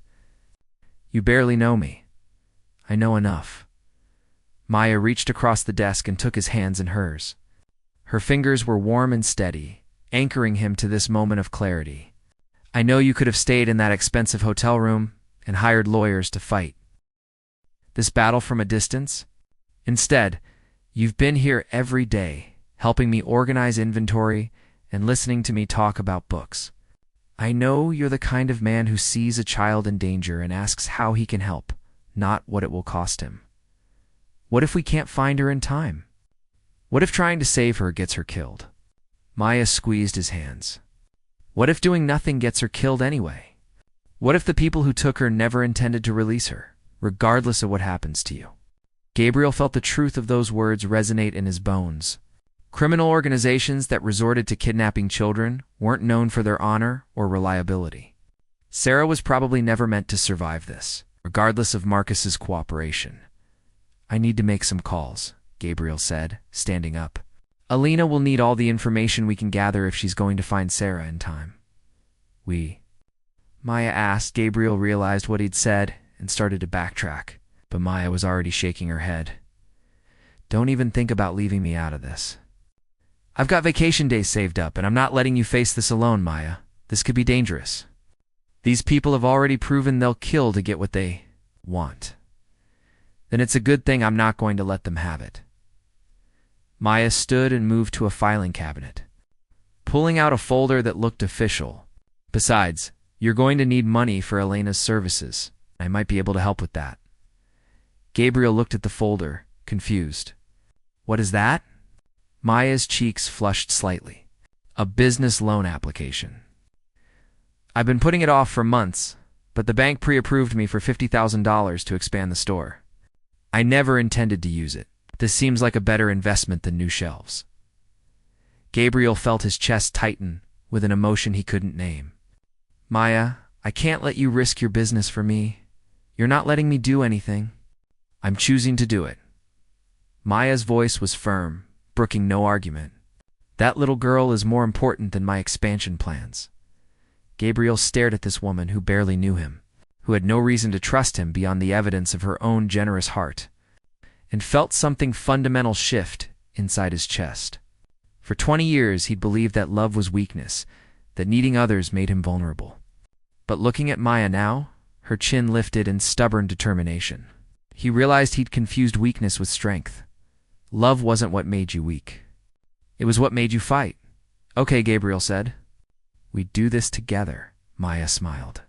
You barely know me. I know enough. Maya reached across the desk and took his hands in hers. Her fingers were warm and steady, anchoring him to this moment of clarity. I know you could have stayed in that expensive hotel room and hired lawyers to fight this battle from a distance. Instead, you've been here every day, helping me organize inventory and listening to me talk about books. I know you're the kind of man who sees a child in danger and asks how he can help, not what it will cost him. What if we can't find her in time? What if trying to save her gets her killed? Maya squeezed his hands. What if doing nothing gets her killed anyway? What if the people who took her never intended to release her, regardless of what happens to you? Gabriel felt the truth of those words resonate in his bones. Criminal organizations that resorted to kidnapping children weren't known for their honor or reliability. Sarah was probably never meant to survive this, regardless of Marcus's cooperation. I need to make some calls, Gabriel said, standing up. Alina will need all the information we can gather if she's going to find Sarah in time. Maya asked. Gabriel realized what he'd said and started to backtrack, but Maya was already shaking her head. Don't even think about leaving me out of this. I've got vacation days saved up, and I'm not letting you face this alone, Maya. This could be dangerous. These people have already proven they'll kill to get what they want. Then it's a good thing I'm not going to let them have it. Maya stood and moved to a filing cabinet, pulling out a folder that looked official. Besides, you're going to need money for Elena's services. I might be able to help with that. Gabriel looked at the folder, confused. What is that? Maya's cheeks flushed slightly. A business loan application. I've been putting it off for months, but the bank pre-approved me for $50,000 to expand the store. I never intended to use it. This seems like a better investment than new shelves. Gabriel felt his chest tighten with an emotion he couldn't name. Maya, I can't let you risk your business for me. You're not letting me do anything. I'm choosing to do it. Maya's voice was firm, brooking no argument. That little girl is more important than my expansion plans. Gabriel stared at this woman who barely knew him, who had no reason to trust him beyond the evidence of her own generous heart, and felt something fundamental shift inside his chest. For 20 years he'd believed that love was weakness, that needing others made him vulnerable. But looking at Maya now, her chin lifted in stubborn determination. He realized he'd confused weakness with strength. Love wasn't what made you weak. It was what made you fight. Okay, Gabriel said. We do this together, Maya smiled.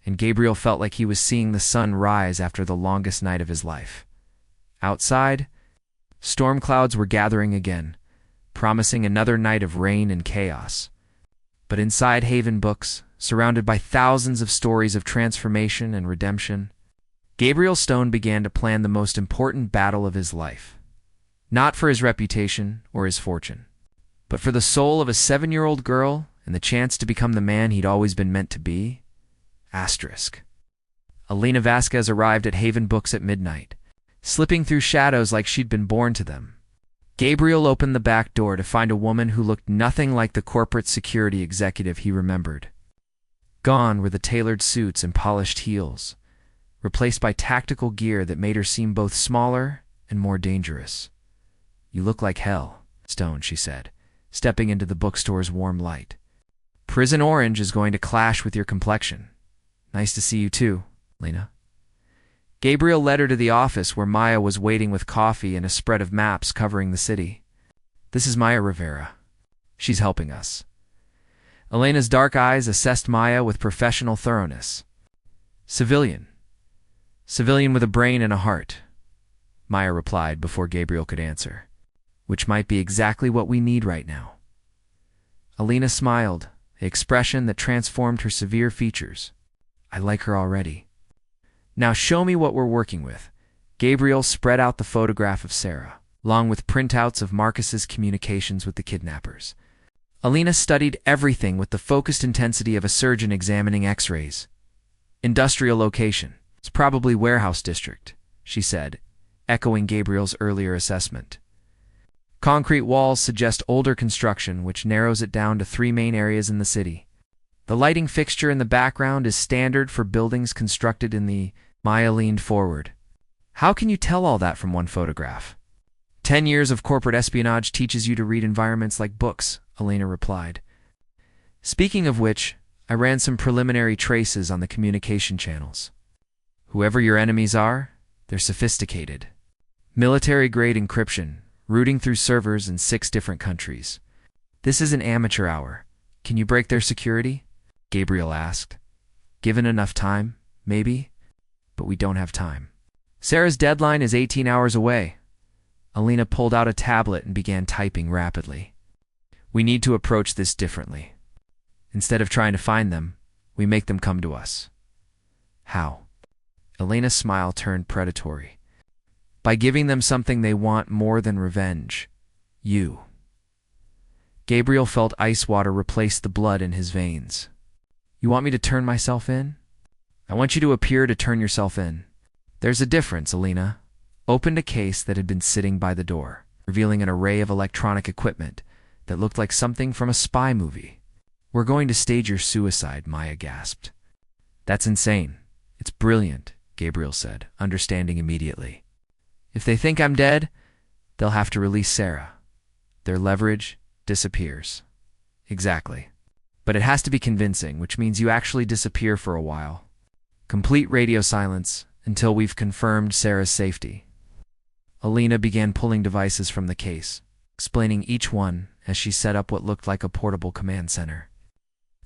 And Gabriel felt like he was seeing the sun rise after the longest night of his life. Outside, storm clouds were gathering again, promising another night of rain and chaos. But inside Haven Books, surrounded by thousands of stories of transformation and redemption, Gabriel Stone began to plan the most important battle of his life. Not for his reputation or his fortune, but for the soul of a 7-year-old girl and the chance to become the man he'd always been meant to be. Asterisk. Elena Vasquez arrived at Haven Books at midnight, slipping through shadows like she'd been born to them. Gabriel opened the back door to find a woman who looked nothing like the corporate security executive he remembered. Gone were the tailored suits and polished heels, replaced by tactical gear that made her seem both smaller and more dangerous. You look like hell, Stone, she said, stepping into the bookstore's warm light. Prison orange is going to clash with your complexion. Nice to see you too, Lena. Gabriel led her to the office where Maya was waiting with coffee and a spread of maps covering the city. This is Maya Rivera. She's helping us. Elena's dark eyes assessed Maya with professional thoroughness. Civilian. Civilian with a brain and a heart, Maya replied before Gabriel could answer. Which might be exactly what we need right now. Elena smiled, an expression that transformed her severe features. I like her already. Now show me what we're working with. Gabriel spread out the photograph of Sarah, along with printouts of Marcus's communications with the kidnappers. Elena studied everything with the focused intensity of a surgeon examining x-rays. Industrial location. It's probably warehouse district, she said, echoing Gabriel's earlier assessment. Concrete walls suggest older construction, which narrows it down to 3 main areas in the city. The lighting fixture in the background is standard for buildings constructed in the... Maya leaned forward. How can you tell all that from one photograph? 10 years of corporate espionage teaches you to read environments like books, Elena replied. Speaking of which, I ran some preliminary traces on the communication channels. Whoever your enemies are, they're sophisticated. Military-grade encryption, routing through servers in 6 different countries. This is an amateur hour. Can you break their security? Gabriel asked. Given enough time, maybe? But we don't have time. Sarah's deadline is 18 hours away. Elena pulled out a tablet and began typing rapidly. We need to approach this differently. Instead of trying to find them, we make them come to us. How? Elena's smile turned predatory. By giving them something they want more than revenge. You. Gabriel felt ice water replace the blood in his veins. You want me to turn myself in? I want you to appear to turn yourself in. There's a difference, Elena. Opened a case that had been sitting by the door, revealing an array of electronic equipment that looked like something from a spy movie. We're going to stage your suicide, Maya gasped. That's insane. It's brilliant, Gabriel said, understanding immediately. If they think I'm dead, they'll have to release Sarah. Their leverage disappears. Exactly. But it has to be convincing, which means you actually disappear for a while. Complete radio silence until we've confirmed Sarah's safety. Elena began pulling devices from the case, explaining each one as she set up what looked like a portable command center.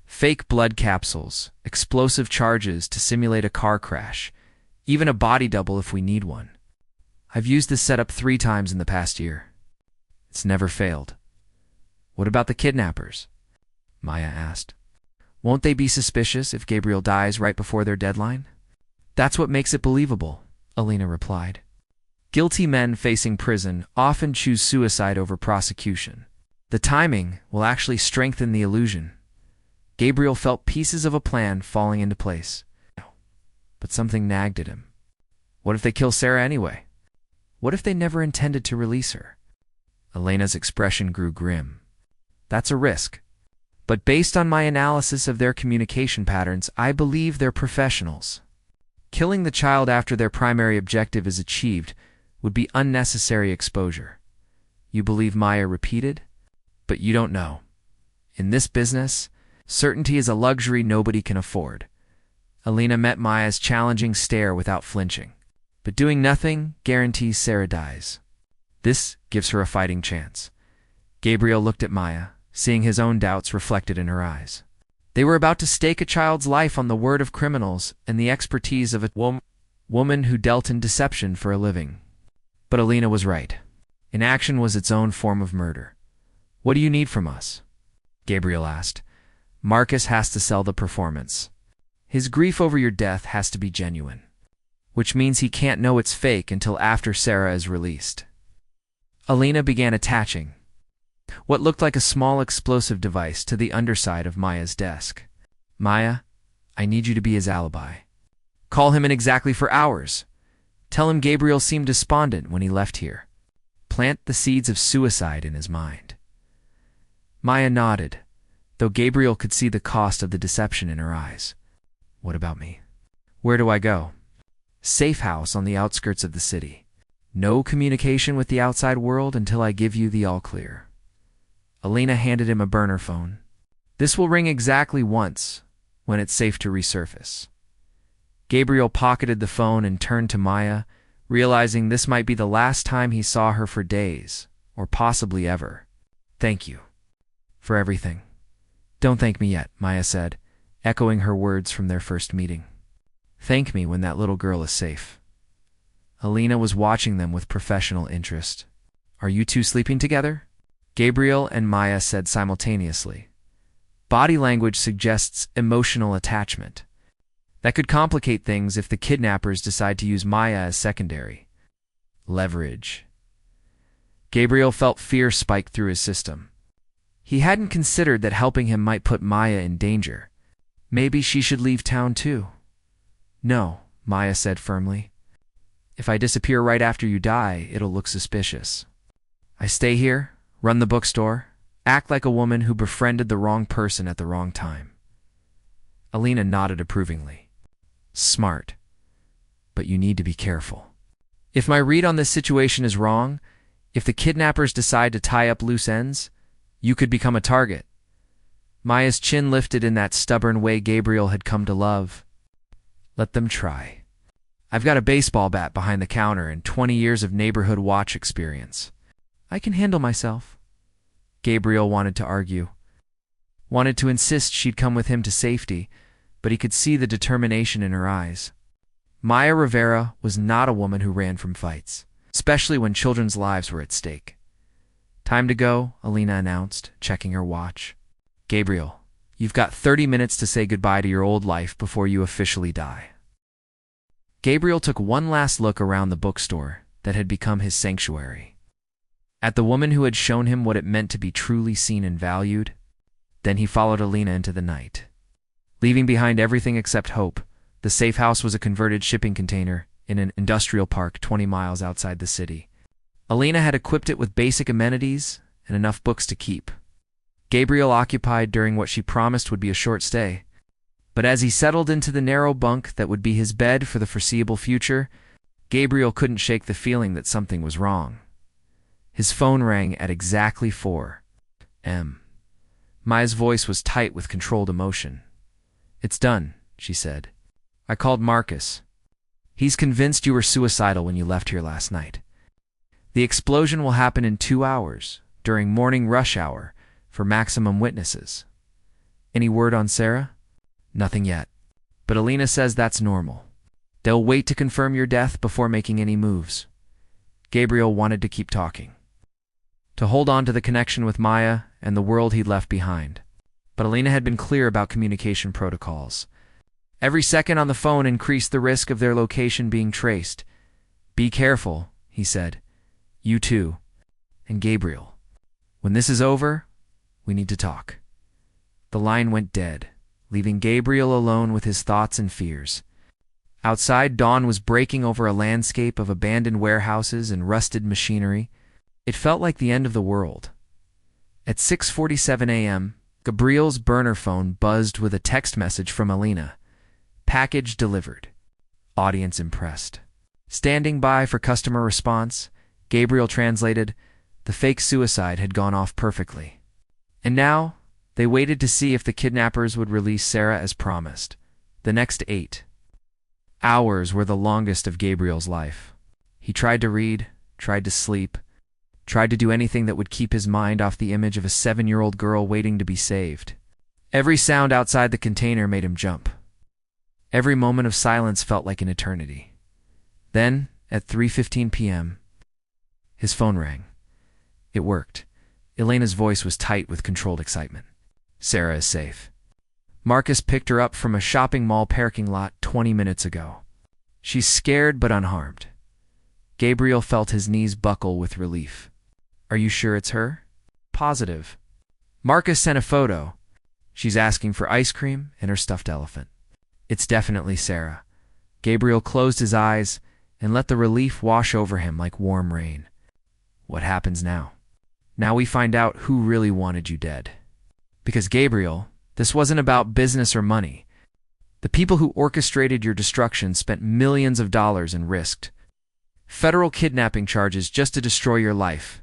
Fake blood capsules, explosive charges to simulate a car crash, even a body double if we need one. I've used this setup 3 times in the past year. It's never failed. What about the kidnappers? Maya asked. Won't they be suspicious if Gabriel dies right before their deadline? That's what makes it believable, Elena replied. Guilty men facing prison often choose suicide over prosecution. The timing will actually strengthen the illusion. Gabriel felt pieces of a plan falling into place. But something nagged at him. What if they kill Sarah anyway? What if they never intended to release her? Elena's expression grew grim. That's a risk. But based on my analysis of their communication patterns, I believe they're professionals. Killing the child after their primary objective is achieved would be unnecessary exposure. You believe Maya repeated? But you don't know. In this business, certainty is a luxury nobody can afford. Elena met Maya's challenging stare without flinching. But doing nothing guarantees Sarah dies. This gives her a fighting chance. Gabriel looked at Maya, seeing his own doubts reflected in her eyes. They were about to stake a child's life on the word of criminals and the expertise of a woman who dealt in deception for a living. But Elena was right. Inaction was its own form of murder. What do you need from us? Gabriel asked. Marcus has to sell the performance. His grief over your death has to be genuine, which means he can't know it's fake until after Sarah is released. Elena began attaching what looked like a small explosive device to the underside of Maya's desk. Maya, I need you to be his alibi. Call him in exactly for hours. Tell him Gabriel seemed despondent when he left here. Plant the seeds of suicide in his mind. Maya nodded, though Gabriel could see the cost of the deception in her eyes. What about me? Where do I go? Safe house on the outskirts of the city. No communication with the outside world until I give you the all-clear. Elena handed him a burner phone. This will ring exactly once, when it's safe to resurface. Gabriel pocketed the phone and turned to Maya, realizing this might be the last time he saw her for days, or possibly ever. "Thank you for everything." "Don't thank me yet," Maya said, echoing her words from their first meeting. "Thank me when that little girl is safe." Alina was watching them with professional interest. "Are you two sleeping together?" Gabriel and Maya said simultaneously. Body language suggests emotional attachment. That could complicate things if the kidnappers decide to use Maya as secondary leverage. Gabriel felt fear spike through his system. He hadn't considered that helping him might put Maya in danger. Maybe she should leave town too. "No," Maya said firmly. "If I disappear right after you die, it'll look suspicious. I stay here, run the bookstore, act like a woman who befriended the wrong person at the wrong time." Alina nodded approvingly. "Smart. But you need to be careful. If my read on this situation is wrong, if the kidnappers decide to tie up loose ends, you could become a target." Maya's chin lifted in that stubborn way Gabriel had come to love. "Let them try. I've got a baseball bat behind the counter and 20 years of neighborhood watch experience. I can handle myself." Gabriel wanted to argue, wanted to insist she'd come with him to safety, but he could see the determination in her eyes. Maya Rivera was not a woman who ran from fights, especially when children's lives were at stake. "Time to go," Alina announced, checking her watch. "Gabriel, you've got 30 minutes to say goodbye to your old life before you officially die." Gabriel took one last look around the bookstore that had become his sanctuary. At the woman who had shown him what it meant to be truly seen and valued. Then he followed Alina into the night. Leaving behind everything except hope, the safe house was a converted shipping container in an industrial park 20 miles outside the city. Alina had equipped it with basic amenities and enough books to keep. Gabriel occupied during what she promised would be a short stay. But as he settled into the narrow bunk that would be his bed for the foreseeable future, Gabriel couldn't shake the feeling that something was wrong. His phone rang at exactly 4 a.m. Maya's voice was tight with controlled emotion. "It's done," she said. "I called Marcus. He's convinced you were suicidal when you left here last night. The explosion will happen in 2 hours, during morning rush hour, for maximum witnesses." "Any word on Sarah?" "Nothing yet. But Alina says that's normal. They'll wait to confirm your death before making any moves." Gabriel wanted to keep talking, to hold on to the connection with Maya and the world he'd left behind. But Alina had been clear about communication protocols. Every second on the phone increased the risk of their location being traced. "Be careful," he said. "You too. And Gabriel, when this is over, we need to talk." The line went dead, leaving Gabriel alone with his thoughts and fears. Outside, dawn was breaking over a landscape of abandoned warehouses and rusted machinery. It felt like the end of the world. At 6:47 a.m., Gabriel's burner phone buzzed with a text message from Alina. "Package delivered. Audience impressed." Standing by for customer response, Gabriel translated, the fake suicide had gone off perfectly. And now, they waited to see if the kidnappers would release Sarah as promised. The next 8 hours were the longest of Gabriel's life. He tried to read, tried to sleep, tried to do anything that would keep his mind off the image of a 7-year-old girl waiting to be saved. Every sound outside the container made him jump. Every moment of silence felt like an eternity. Then, at 3:15 p.m., his phone rang. It worked. Elena's voice was tight with controlled excitement. "Sarah is safe. Marcus picked her up from a shopping mall parking lot 20 minutes ago. She's scared but unharmed." Gabriel felt his knees buckle with relief. "Are you sure it's her?" "Positive. Marcus sent a photo. She's asking for ice cream and her stuffed elephant." "It's definitely Sarah." Gabriel closed his eyes and let the relief wash over him like warm rain. "What happens now?" "Now we find out who really wanted you dead." Because Gabriel, this wasn't about business or money. The people who orchestrated your destruction spent millions of dollars and risked federal kidnapping charges just to destroy your life.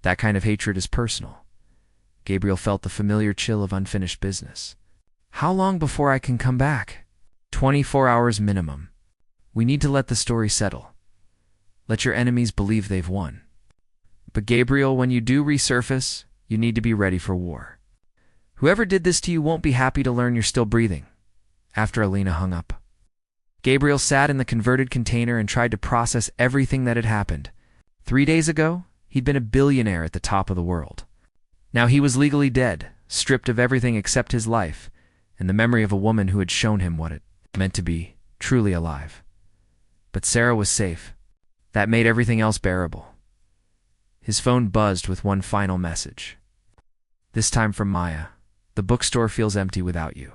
That kind of hatred is personal. Gabriel felt the familiar chill of unfinished business. "How long before I can come back?" 24 hours minimum. We need to let the story settle. Let your enemies believe they've won. But Gabriel, when you do resurface, you need to be ready for war. Whoever did this to you won't be happy to learn you're still breathing. After Alina hung up, Gabriel sat in the converted container and tried to process everything that had happened. 3 days ago, he'd been a billionaire at the top of the world. Now he was legally dead, stripped of everything except his life, and the memory of a woman who had shown him what it meant to be truly alive. But Sarah was safe. That made everything else bearable. His phone buzzed with one final message. This time from Maya. The bookstore feels empty without you.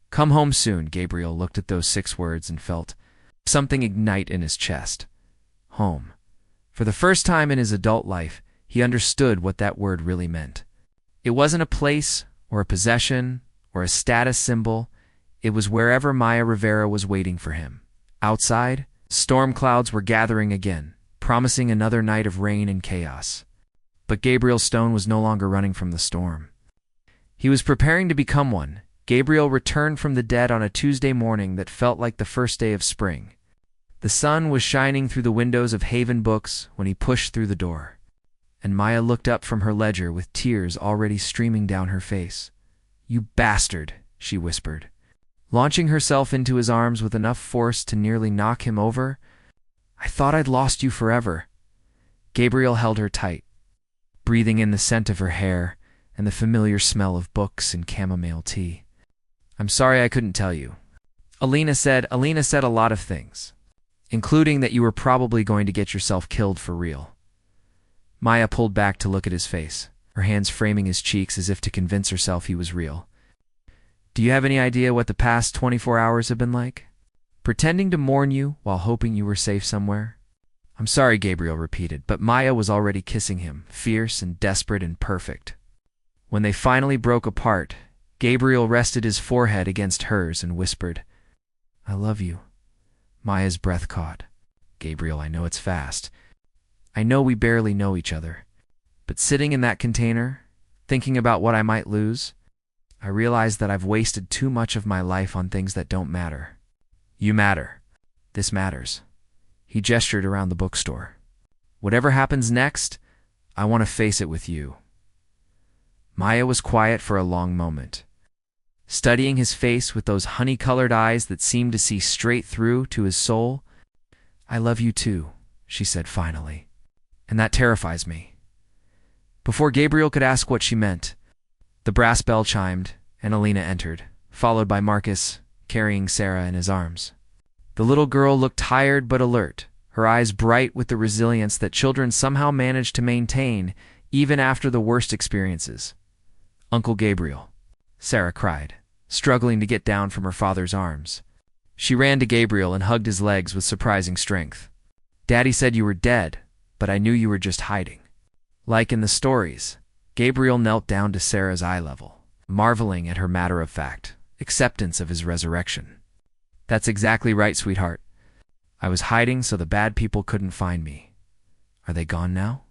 Come home soon. Gabriel looked at those 6 words and felt something ignite in his chest. Home. For the first time in his adult life, he understood what that word really meant. It wasn't a place or a possession or a status symbol. It was wherever Maya Rivera was waiting for him. Outside, storm clouds were gathering again, promising another night of rain and chaos. But Gabriel Stone was no longer running from the storm. He was preparing to become one. Gabriel returned from the dead on a Tuesday morning that felt like the first day of spring. The sun was shining through the windows of Haven Books when he pushed through the door, and Maya looked up from her ledger with tears already streaming down her face. "You bastard," she whispered, launching herself into his arms with enough force to nearly knock him over. "I thought I'd lost you forever." Gabriel held her tight, breathing in the scent of her hair and the familiar smell of books and chamomile tea. "I'm sorry I couldn't tell you." Alina said a lot of things, including that you were probably going to get yourself killed for real. Maya pulled back to look at his face, her hands framing his cheeks as if to convince herself he was real. "Do you have any idea what the past 24 hours have been like? Pretending to mourn you while hoping you were safe somewhere?" "I'm sorry," Gabriel repeated, but Maya was already kissing him, fierce and desperate and perfect. When they finally broke apart, Gabriel rested his forehead against hers and whispered, "I love you." Maya's breath caught. "Gabriel, I know it's fast. I know we barely know each other. But sitting in that container, thinking about what I might lose, I realize that I've wasted too much of my life on things that don't matter. You matter. This matters." He gestured around the bookstore. "Whatever happens next, I want to face it with you." Maya was quiet for a long moment, studying his face with those honey-colored eyes that seemed to see straight through to his soul. "I love you too," she said finally, "and that terrifies me." Before Gabriel could ask what she meant, the brass bell chimed and Alina entered, followed by Marcus, carrying Sarah in his arms. The little girl looked tired but alert, her eyes bright with the resilience that children somehow manage to maintain even after the worst experiences. "Uncle Gabriel," Sarah cried, struggling to get down from her father's arms. She ran to Gabriel and hugged his legs with surprising strength. "Daddy said you were dead, but I knew you were just hiding." Like in the stories, Gabriel knelt down to Sarah's eye level, marveling at her matter-of-fact acceptance of his resurrection. "That's exactly right, sweetheart. I was hiding so the bad people couldn't find me. Are they gone now?"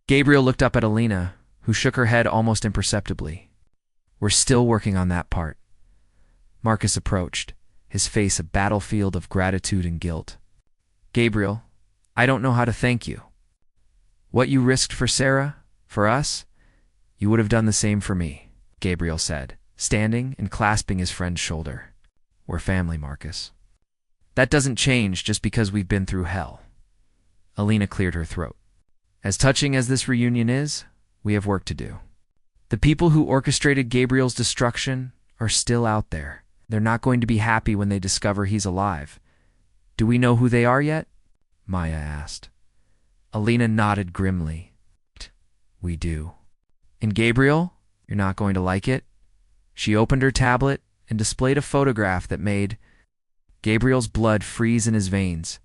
Gabriel looked up at Alina, who shook her head almost imperceptibly. "We're still working on that part." Marcus approached, his face a battlefield of gratitude and guilt. "Gabriel, I don't know how to thank you. What you risked for Sarah, for us, you would have done the same for me," Gabriel said, standing and clasping his friend's shoulder. "We're family, Marcus. That doesn't change just because we've been through hell." Alina cleared her throat. "As touching as this reunion is, we have work to do. The people who orchestrated Gabriel's destruction are still out there. They're not going to be happy when they discover he's alive. Do we know who they are yet?" Maya asked. Alina nodded grimly. "We do." "And Gabriel, you're not going to like it?" She opened her tablet and displayed a photograph that made Gabriel's blood freeze in his veins.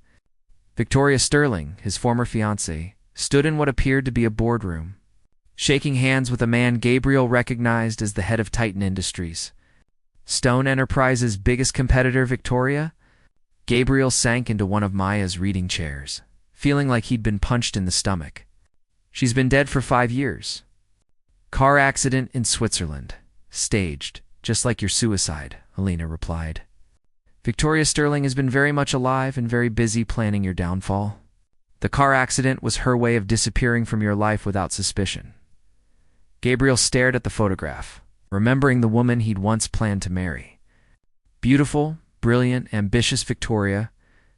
Victoria Sterling, his former fiancée, stood in what appeared to be a boardroom, shaking hands with a man Gabriel recognized as the head of Titan Industries. Stone Enterprises' biggest competitor, Victoria? Gabriel sank into one of Maya's reading chairs, feeling like he'd been punched in the stomach. "She's been dead for 5 years. Car accident in Switzerland. Staged, just like your suicide," Alina replied. Victoria Sterling has been very much alive and very busy planning your downfall. The car accident was her way of disappearing from your life without suspicion. Gabriel stared at the photograph, remembering the woman he'd once planned to marry. Beautiful, brilliant, ambitious Victoria,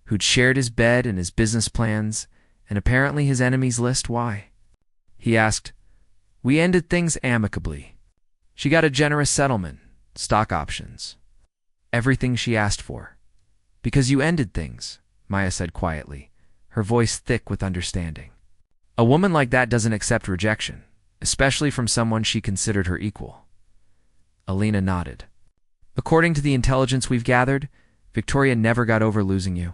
who'd shared his bed and his business plans, and apparently his enemies list. Why? He asked. We ended things amicably. She got a generous settlement, stock options, everything she asked for. Because you ended things, Maya said quietly, her voice thick with understanding. A woman like that doesn't accept rejection, especially from someone she considered her equal. Alina nodded. According to the intelligence we've gathered, Victoria never got over losing you.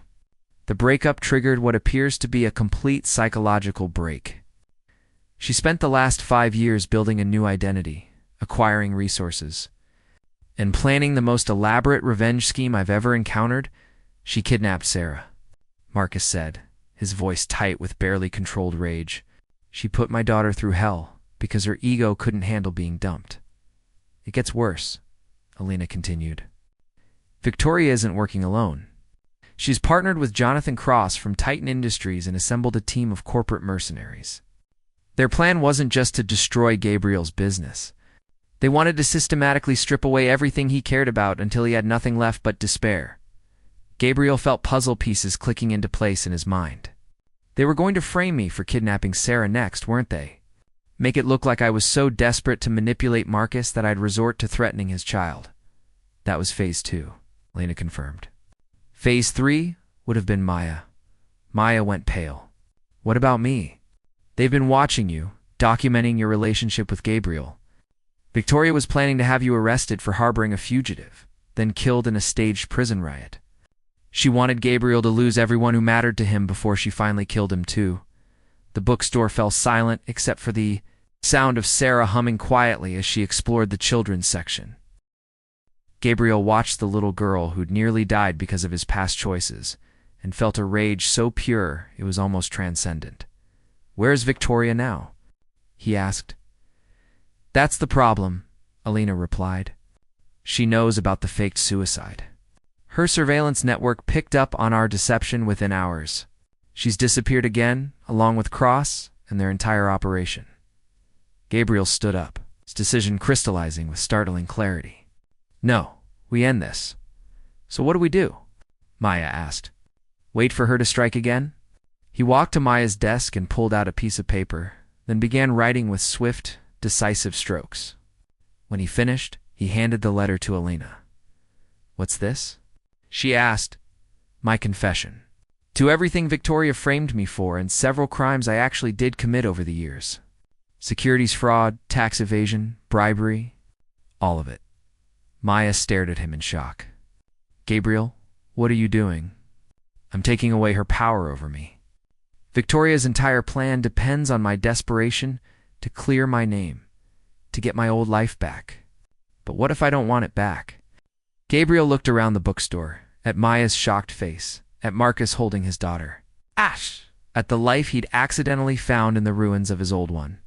The breakup triggered what appears to be a complete psychological break. She spent the last 5 years building a new identity, acquiring resources, and planning the most elaborate revenge scheme I've ever encountered. She kidnapped Sarah, Marcus said, his voice tight with barely controlled rage. She put my daughter through hell because her ego couldn't handle being dumped. It gets worse, Alina continued. Victoria isn't working alone. She's partnered with Jonathan Cross from Titan Industries and assembled a team of corporate mercenaries. Their plan wasn't just to destroy Gabriel's business. They wanted to systematically strip away everything he cared about until he had nothing left but despair. Gabriel felt puzzle pieces clicking into place in his mind. They were going to frame me for kidnapping Sarah next, weren't they? Make it look like I was so desperate to manipulate Marcus that I'd resort to threatening his child. That was phase 2, Lena confirmed. Phase 3 would have been Maya. Maya went pale. What about me? They've been watching you, documenting your relationship with Gabriel. Victoria was planning to have you arrested for harboring a fugitive, then killed in a staged prison riot. She wanted Gabriel to lose everyone who mattered to him before she finally killed him too. The bookstore fell silent except for the sound of Sarah humming quietly as she explored the children's section. Gabriel watched the little girl who'd nearly died because of his past choices and felt a rage so pure it was almost transcendent. Where's Victoria now? He asked. That's the problem, Alina replied. She knows about the faked suicide. Her surveillance network picked up on our deception within hours. She's disappeared again, along with Cross and their entire operation. Gabriel stood up, his decision crystallizing with startling clarity. No, we end this. So what do we do? Maya asked. Wait for her to strike again? He walked to Maya's desk and pulled out a piece of paper, then began writing with swift, decisive strokes. When he finished, he handed the letter to Alina. What's this? She asked. My confession. To everything Victoria framed me for and several crimes I actually did commit over the years. Securities fraud, tax evasion, bribery, all of it. Maya stared at him in shock. Gabriel, what are you doing? I'm taking away her power over me. Victoria's entire plan depends on my desperation to clear my name, to get my old life back. But what if I don't want it back? Gabriel looked around the bookstore, at Maya's shocked face, at Marcus holding his daughter. Ash! At the life he'd accidentally found in the ruins of his old one.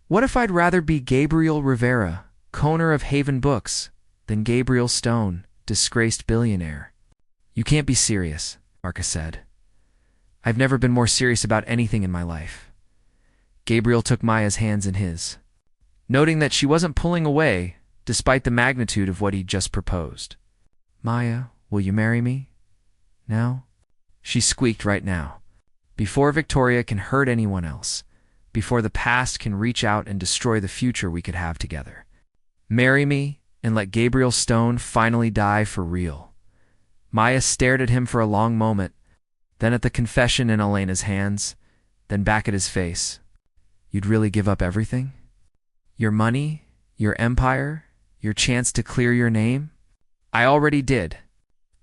What if I'd rather be Gabriel Rivera, co-owner of Haven Books, than Gabriel Stone, disgraced billionaire? You can't be serious, Marcus said. I've never been more serious about anything in my life. Gabriel took Maya's hands in his, noting that she wasn't pulling away, despite the magnitude of what he'd just proposed. Maya, will you marry me? Now? She squeaked right now. Before Victoria can hurt anyone else. Before the past can reach out and destroy the future we could have together. Marry me and let Gabriel Stone finally die for real. Maya stared at him for a long moment, then at the confession in Elena's hands, then back at his face. You'd really give up everything? Your money? Your empire? Your chance to clear your name? I already did.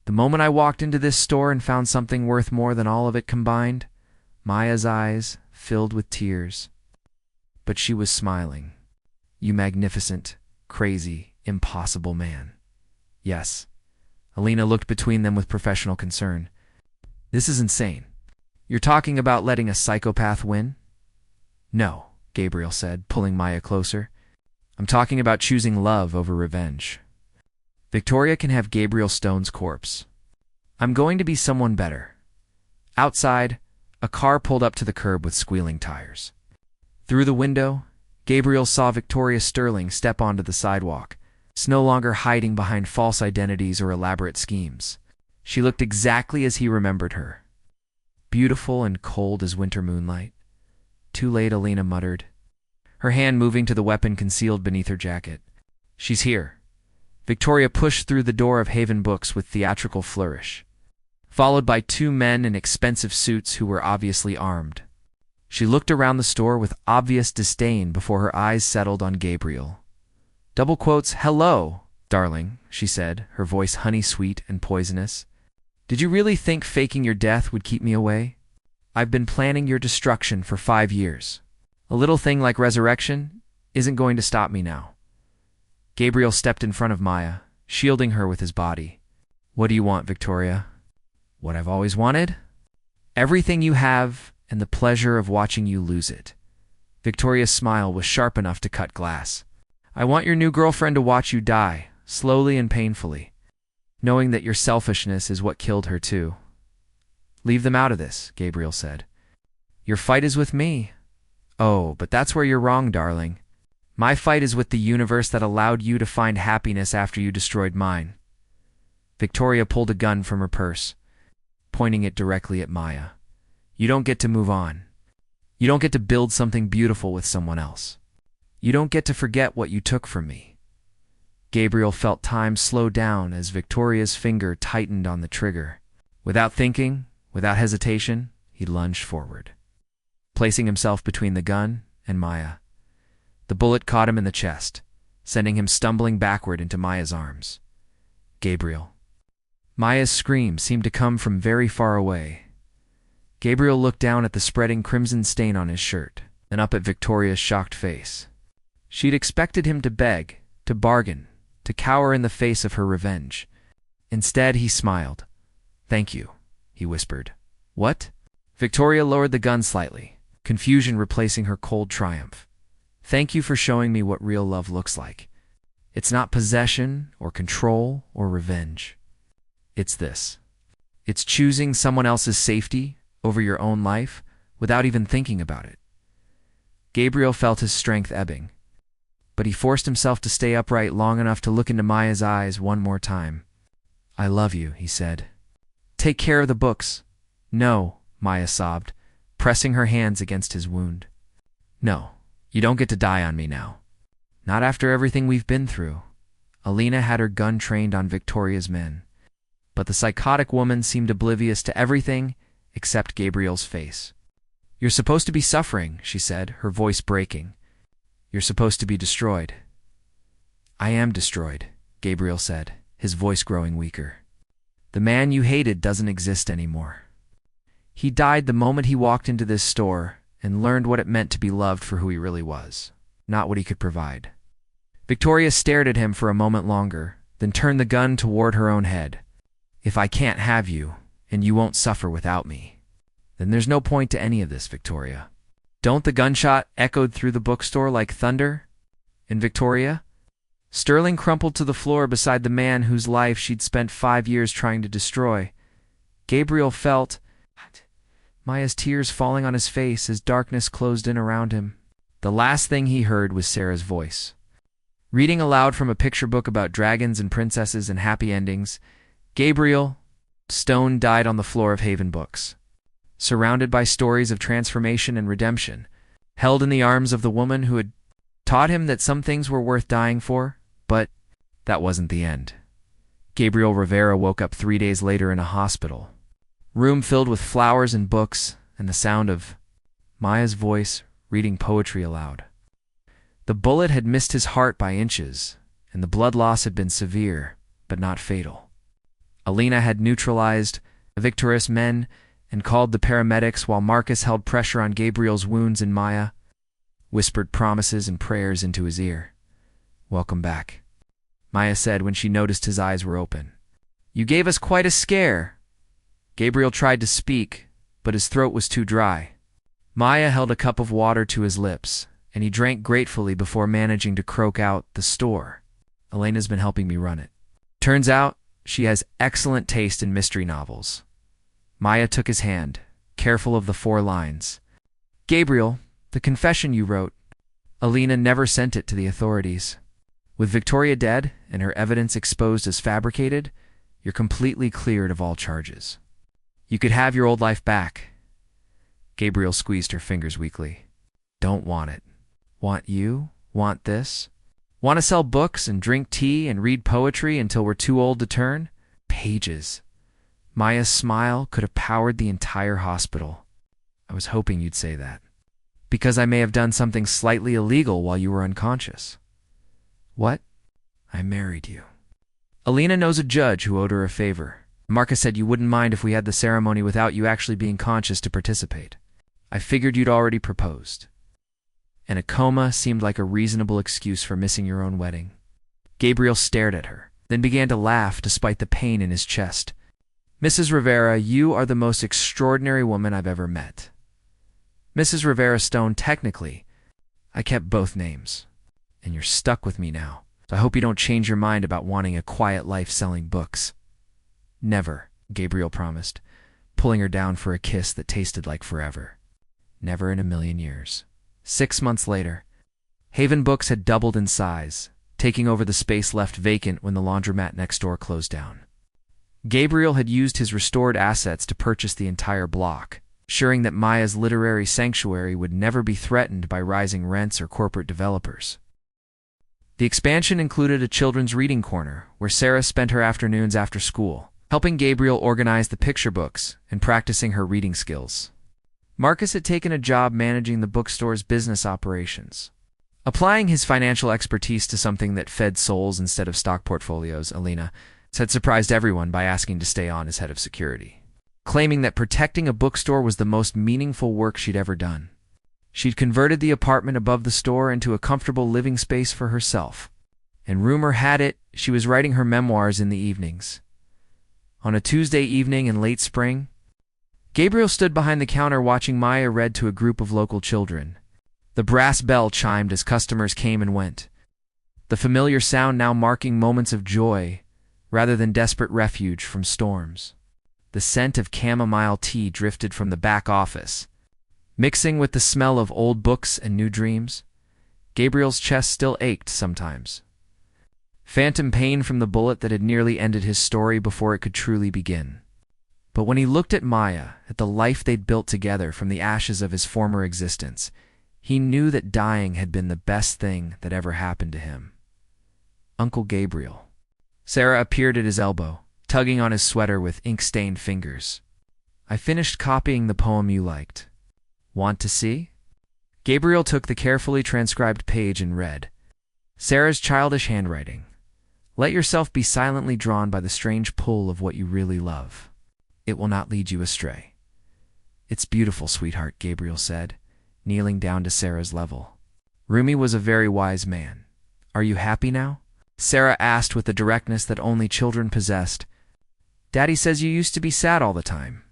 The moment I walked into this store and found something worth more than all of it combined, Maya's eyes filled with tears. But she was smiling. You magnificent, crazy, impossible man. Yes. Alina looked between them with professional concern. This is insane. You're talking about letting a psychopath win? No, Gabriel said, pulling Maya closer. I'm talking about choosing love over revenge. Victoria can have Gabriel Stone's corpse. I'm going to be someone better. Outside, a car pulled up to the curb with squealing tires. Through the window, Gabriel saw Victoria Sterling step onto the sidewalk, no longer hiding behind false identities or elaborate schemes. She looked exactly as he remembered her. Beautiful and cold as winter moonlight. Too late, Alina muttered, her hand moving to the weapon concealed beneath her jacket. She's here. Victoria pushed through the door of Haven Books with theatrical flourish, followed by two men in expensive suits who were obviously armed. She looked around the store with obvious disdain before her eyes settled on Gabriel. Double quotes, "Hello, darling," she said, her voice honey-sweet and poisonous. "Did you really think faking your death would keep me away? I've been planning your destruction for 5 years. A little thing like resurrection isn't going to stop me now." Gabriel stepped in front of Maya, shielding her with his body. "What do you want, Victoria?" "What I've always wanted? Everything you have and the pleasure of watching you lose it." Victoria's smile was sharp enough to cut glass. "I want your new girlfriend to watch you die, slowly and painfully, knowing that your selfishness is what killed her too." "Leave them out of this," Gabriel said. "Your fight is with me." "Oh, but that's where you're wrong, darling. My fight is with the universe that allowed you to find happiness after you destroyed mine." Victoria pulled a gun from her purse, pointing it directly at Maya. "You don't get to move on. You don't get to build something beautiful with someone else. You don't get to forget what you took from me." Gabriel felt time slow down as Victoria's finger tightened on the trigger. Without thinking, without hesitation, he lunged forward, placing himself between the gun and Maya. The bullet caught him in the chest, sending him stumbling backward into Maya's arms. "Gabriel." Maya's scream seemed to come from very far away. Gabriel looked down at the spreading crimson stain on his shirt, and up at Victoria's shocked face. She'd expected him to beg, to bargain, to cower in the face of her revenge. Instead, he smiled. "Thank you," he whispered. "What?" Victoria lowered the gun slightly, confusion replacing her cold triumph. "Thank you for showing me what real love looks like. It's not possession or control or revenge. It's this. It's choosing someone else's safety over your own life without even thinking about it." Gabriel felt his strength ebbing, but he forced himself to stay upright long enough to look into Maya's eyes one more time. "I love you," he said. "Take care of the books." "No," Maya sobbed, pressing her hands against his wound. "No, you don't get to die on me now. Not after everything we've been through." Alina had her gun trained on Victoria's men, but the psychotic woman seemed oblivious to everything except Gabriel's face. "You're supposed to be suffering," she said, her voice breaking. "You're supposed to be destroyed." "I am destroyed," Gabriel said, his voice growing weaker. "The man you hated doesn't exist anymore. He died the moment he walked into this store and learned what it meant to be loved for who he really was, not what he could provide." Victoria stared at him for a moment longer, then turned the gun toward her own head. "If I can't have you, and you won't suffer without me, then there's no point to any of this, Victoria." "Don't?" The gunshot echoed through the bookstore like thunder. "And Victoria?" Sterling crumpled to the floor beside the man whose life she'd spent 5 years trying to destroy. Gabriel felt Maya's tears falling on his face as darkness closed in around him. The last thing he heard was Sarah's voice, reading aloud from a picture book about dragons and princesses and happy endings. Gabriel Stone died on the floor of Haven Books, surrounded by stories of transformation and redemption, held in the arms of the woman who had taught him that some things were worth dying for. But that wasn't the end. Gabriel Rivera woke up 3 days later in a hospital room filled with flowers and books and the sound of Maya's voice reading poetry aloud. The bullet had missed his heart by inches, and the blood loss had been severe, but not fatal. Alina had neutralized the victorious men and called the paramedics while Marcus held pressure on Gabriel's wounds, and Maya whispered promises and prayers into his ear. "Welcome back," Maya said when she noticed his eyes were open. "You gave us quite a scare." Gabriel tried to speak, but his throat was too dry. Maya held a cup of water to his lips, and he drank gratefully before managing to croak out, "The store. Elena's been helping me run it. Turns out She has excellent taste in mystery novels. Maya took his hand, careful of the 4 lines. Gabriel, the confession you wrote. Alina never sent it to the authorities. With Victoria dead and her evidence exposed as fabricated, you're completely cleared of all charges. You could have your old life back. Gabriel squeezed her fingers weakly. Don't want it. Want you? Want this? Want to sell books and drink tea and read poetry until we're too old to turn? Pages. Maya's smile could have powered the entire hospital. I was hoping you'd say that. Because I may have done something slightly illegal while you were unconscious. What? I married you. Alina knows a judge who owed her a favor. Marcus said you wouldn't mind if we had the ceremony without you actually being conscious to participate. I figured you'd already proposed. And a coma seemed like a reasonable excuse for missing your own wedding. Gabriel stared at her, then began to laugh despite the pain in his chest. Mrs. Rivera, you are the most extraordinary woman I've ever met. Mrs. Rivera Stone, technically, I kept both names. And you're stuck with me now, so I hope you don't change your mind about wanting a quiet life selling books. Never, Gabriel promised, pulling her down for a kiss that tasted like forever. Never in a million years. 6 months later, Haven Books had doubled in size, taking over the space left vacant when the laundromat next door closed down. Gabriel had used his restored assets to purchase the entire block, ensuring that Maya's literary sanctuary would never be threatened by rising rents or corporate developers. The expansion included a children's reading corner, where Sarah spent her afternoons after school, helping Gabriel organize the picture books and practicing her reading skills. Marcus had taken a job managing the bookstore's business operations. Applying his financial expertise to something that fed souls instead of stock portfolios, Alina had surprised everyone by asking to stay on as head of security, claiming that protecting a bookstore was the most meaningful work she'd ever done. She'd converted the apartment above the store into a comfortable living space for herself, and rumor had it she was writing her memoirs in the evenings. On a Tuesday evening in late spring, Gabriel stood behind the counter watching Maya read to a group of local children. The brass bell chimed as customers came and went, the familiar sound now marking moments of joy rather than desperate refuge from storms. The scent of chamomile tea drifted from the back office, mixing with the smell of old books and new dreams. Gabriel's chest still ached sometimes. Phantom pain from the bullet that had nearly ended his story before it could truly begin. But when he looked at Maya, at the life they'd built together from the ashes of his former existence, he knew that dying had been the best thing that ever happened to him. Uncle Gabriel. Sarah appeared at his elbow, tugging on his sweater with ink-stained fingers. I finished copying the poem you liked. Want to see? Gabriel took the carefully transcribed page and read. Sarah's childish handwriting. Let yourself be silently drawn by the strange pull of what you really love. It will not lead you astray. It's beautiful, sweetheart, Gabriel said, kneeling down to Sarah's level. Rumi was a very wise man. Are you happy now? Sarah asked with the directness that only children possessed. Daddy says you used to be sad all the time.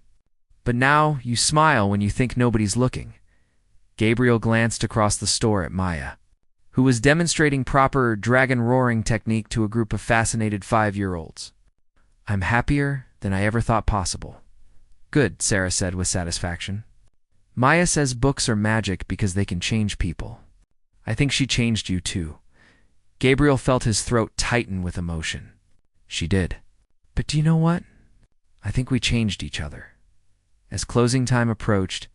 But now you smile when you think nobody's looking. Gabriel glanced across the store at Maya, who was demonstrating proper dragon-roaring technique to a group of fascinated 5-year-olds. I'm happier than I ever thought possible. Good, Sarah said with satisfaction. Maya says books are magic because they can change people. I think she changed you too. Gabriel felt his throat tighten with emotion. She did. But do you know what? I think we changed each other. As closing time approached,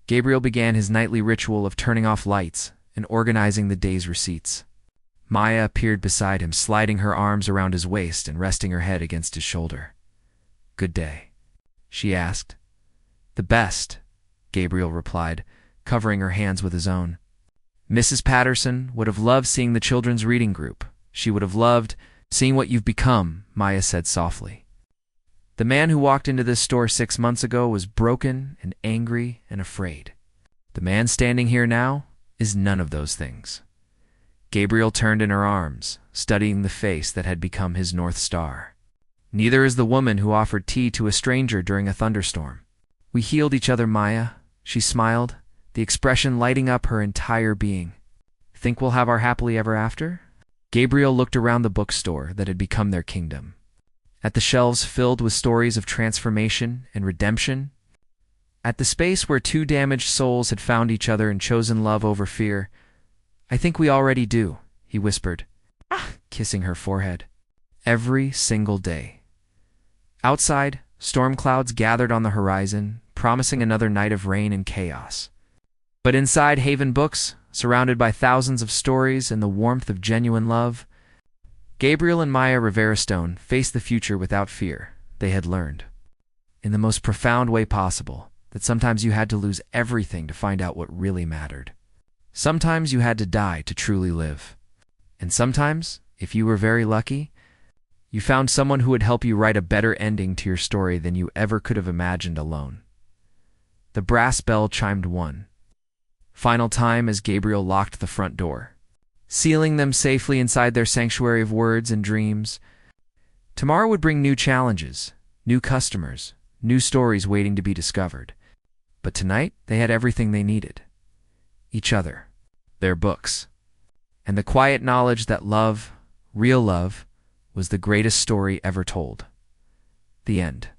Gabriel began his nightly ritual of turning off lights and organizing the day's receipts. Maya appeared beside him, sliding her arms around his waist and resting her head against his shoulder. Good day, she asked. The best, Gabriel replied, covering her hands with his own. Mrs. Patterson would have loved seeing the children's reading group. She would have loved seeing what you've become, Maya said softly. The man who walked into this store 6 months ago was broken and angry and afraid. The man standing here now is none of those things. Gabriel turned in her arms, studying the face that had become his North Star. Neither is the woman who offered tea to a stranger during a thunderstorm. We healed each other, Maya, she smiled, the expression lighting up her entire being. Think we'll have our happily ever after? Gabriel looked around the bookstore that had become their kingdom. at the shelves filled with stories of transformation and redemption, at the space where two damaged souls had found each other and chosen love over fear. "I think we already do," he whispered, kissing her forehead. Every single day. Outside, storm clouds gathered on the horizon, promising another night of rain and chaos. But inside Haven Books, surrounded by thousands of stories and the warmth of genuine love, Gabriel and Maya Rivera Stone faced the future without fear. They had learned, in the most profound way possible, that sometimes you had to lose everything to find out what really mattered. Sometimes you had to die to truly live. And sometimes, if you were very lucky, you found someone who would help you write a better ending to your story than you ever could have imagined alone. The brass bell chimed one final time as Gabriel locked the front door, sealing them safely inside their sanctuary of words and dreams. Tomorrow would bring new challenges, new customers, new stories waiting to be discovered. But tonight, they had everything they needed. Each other, their books, and the quiet knowledge that love, real love, was the greatest story ever told. The end.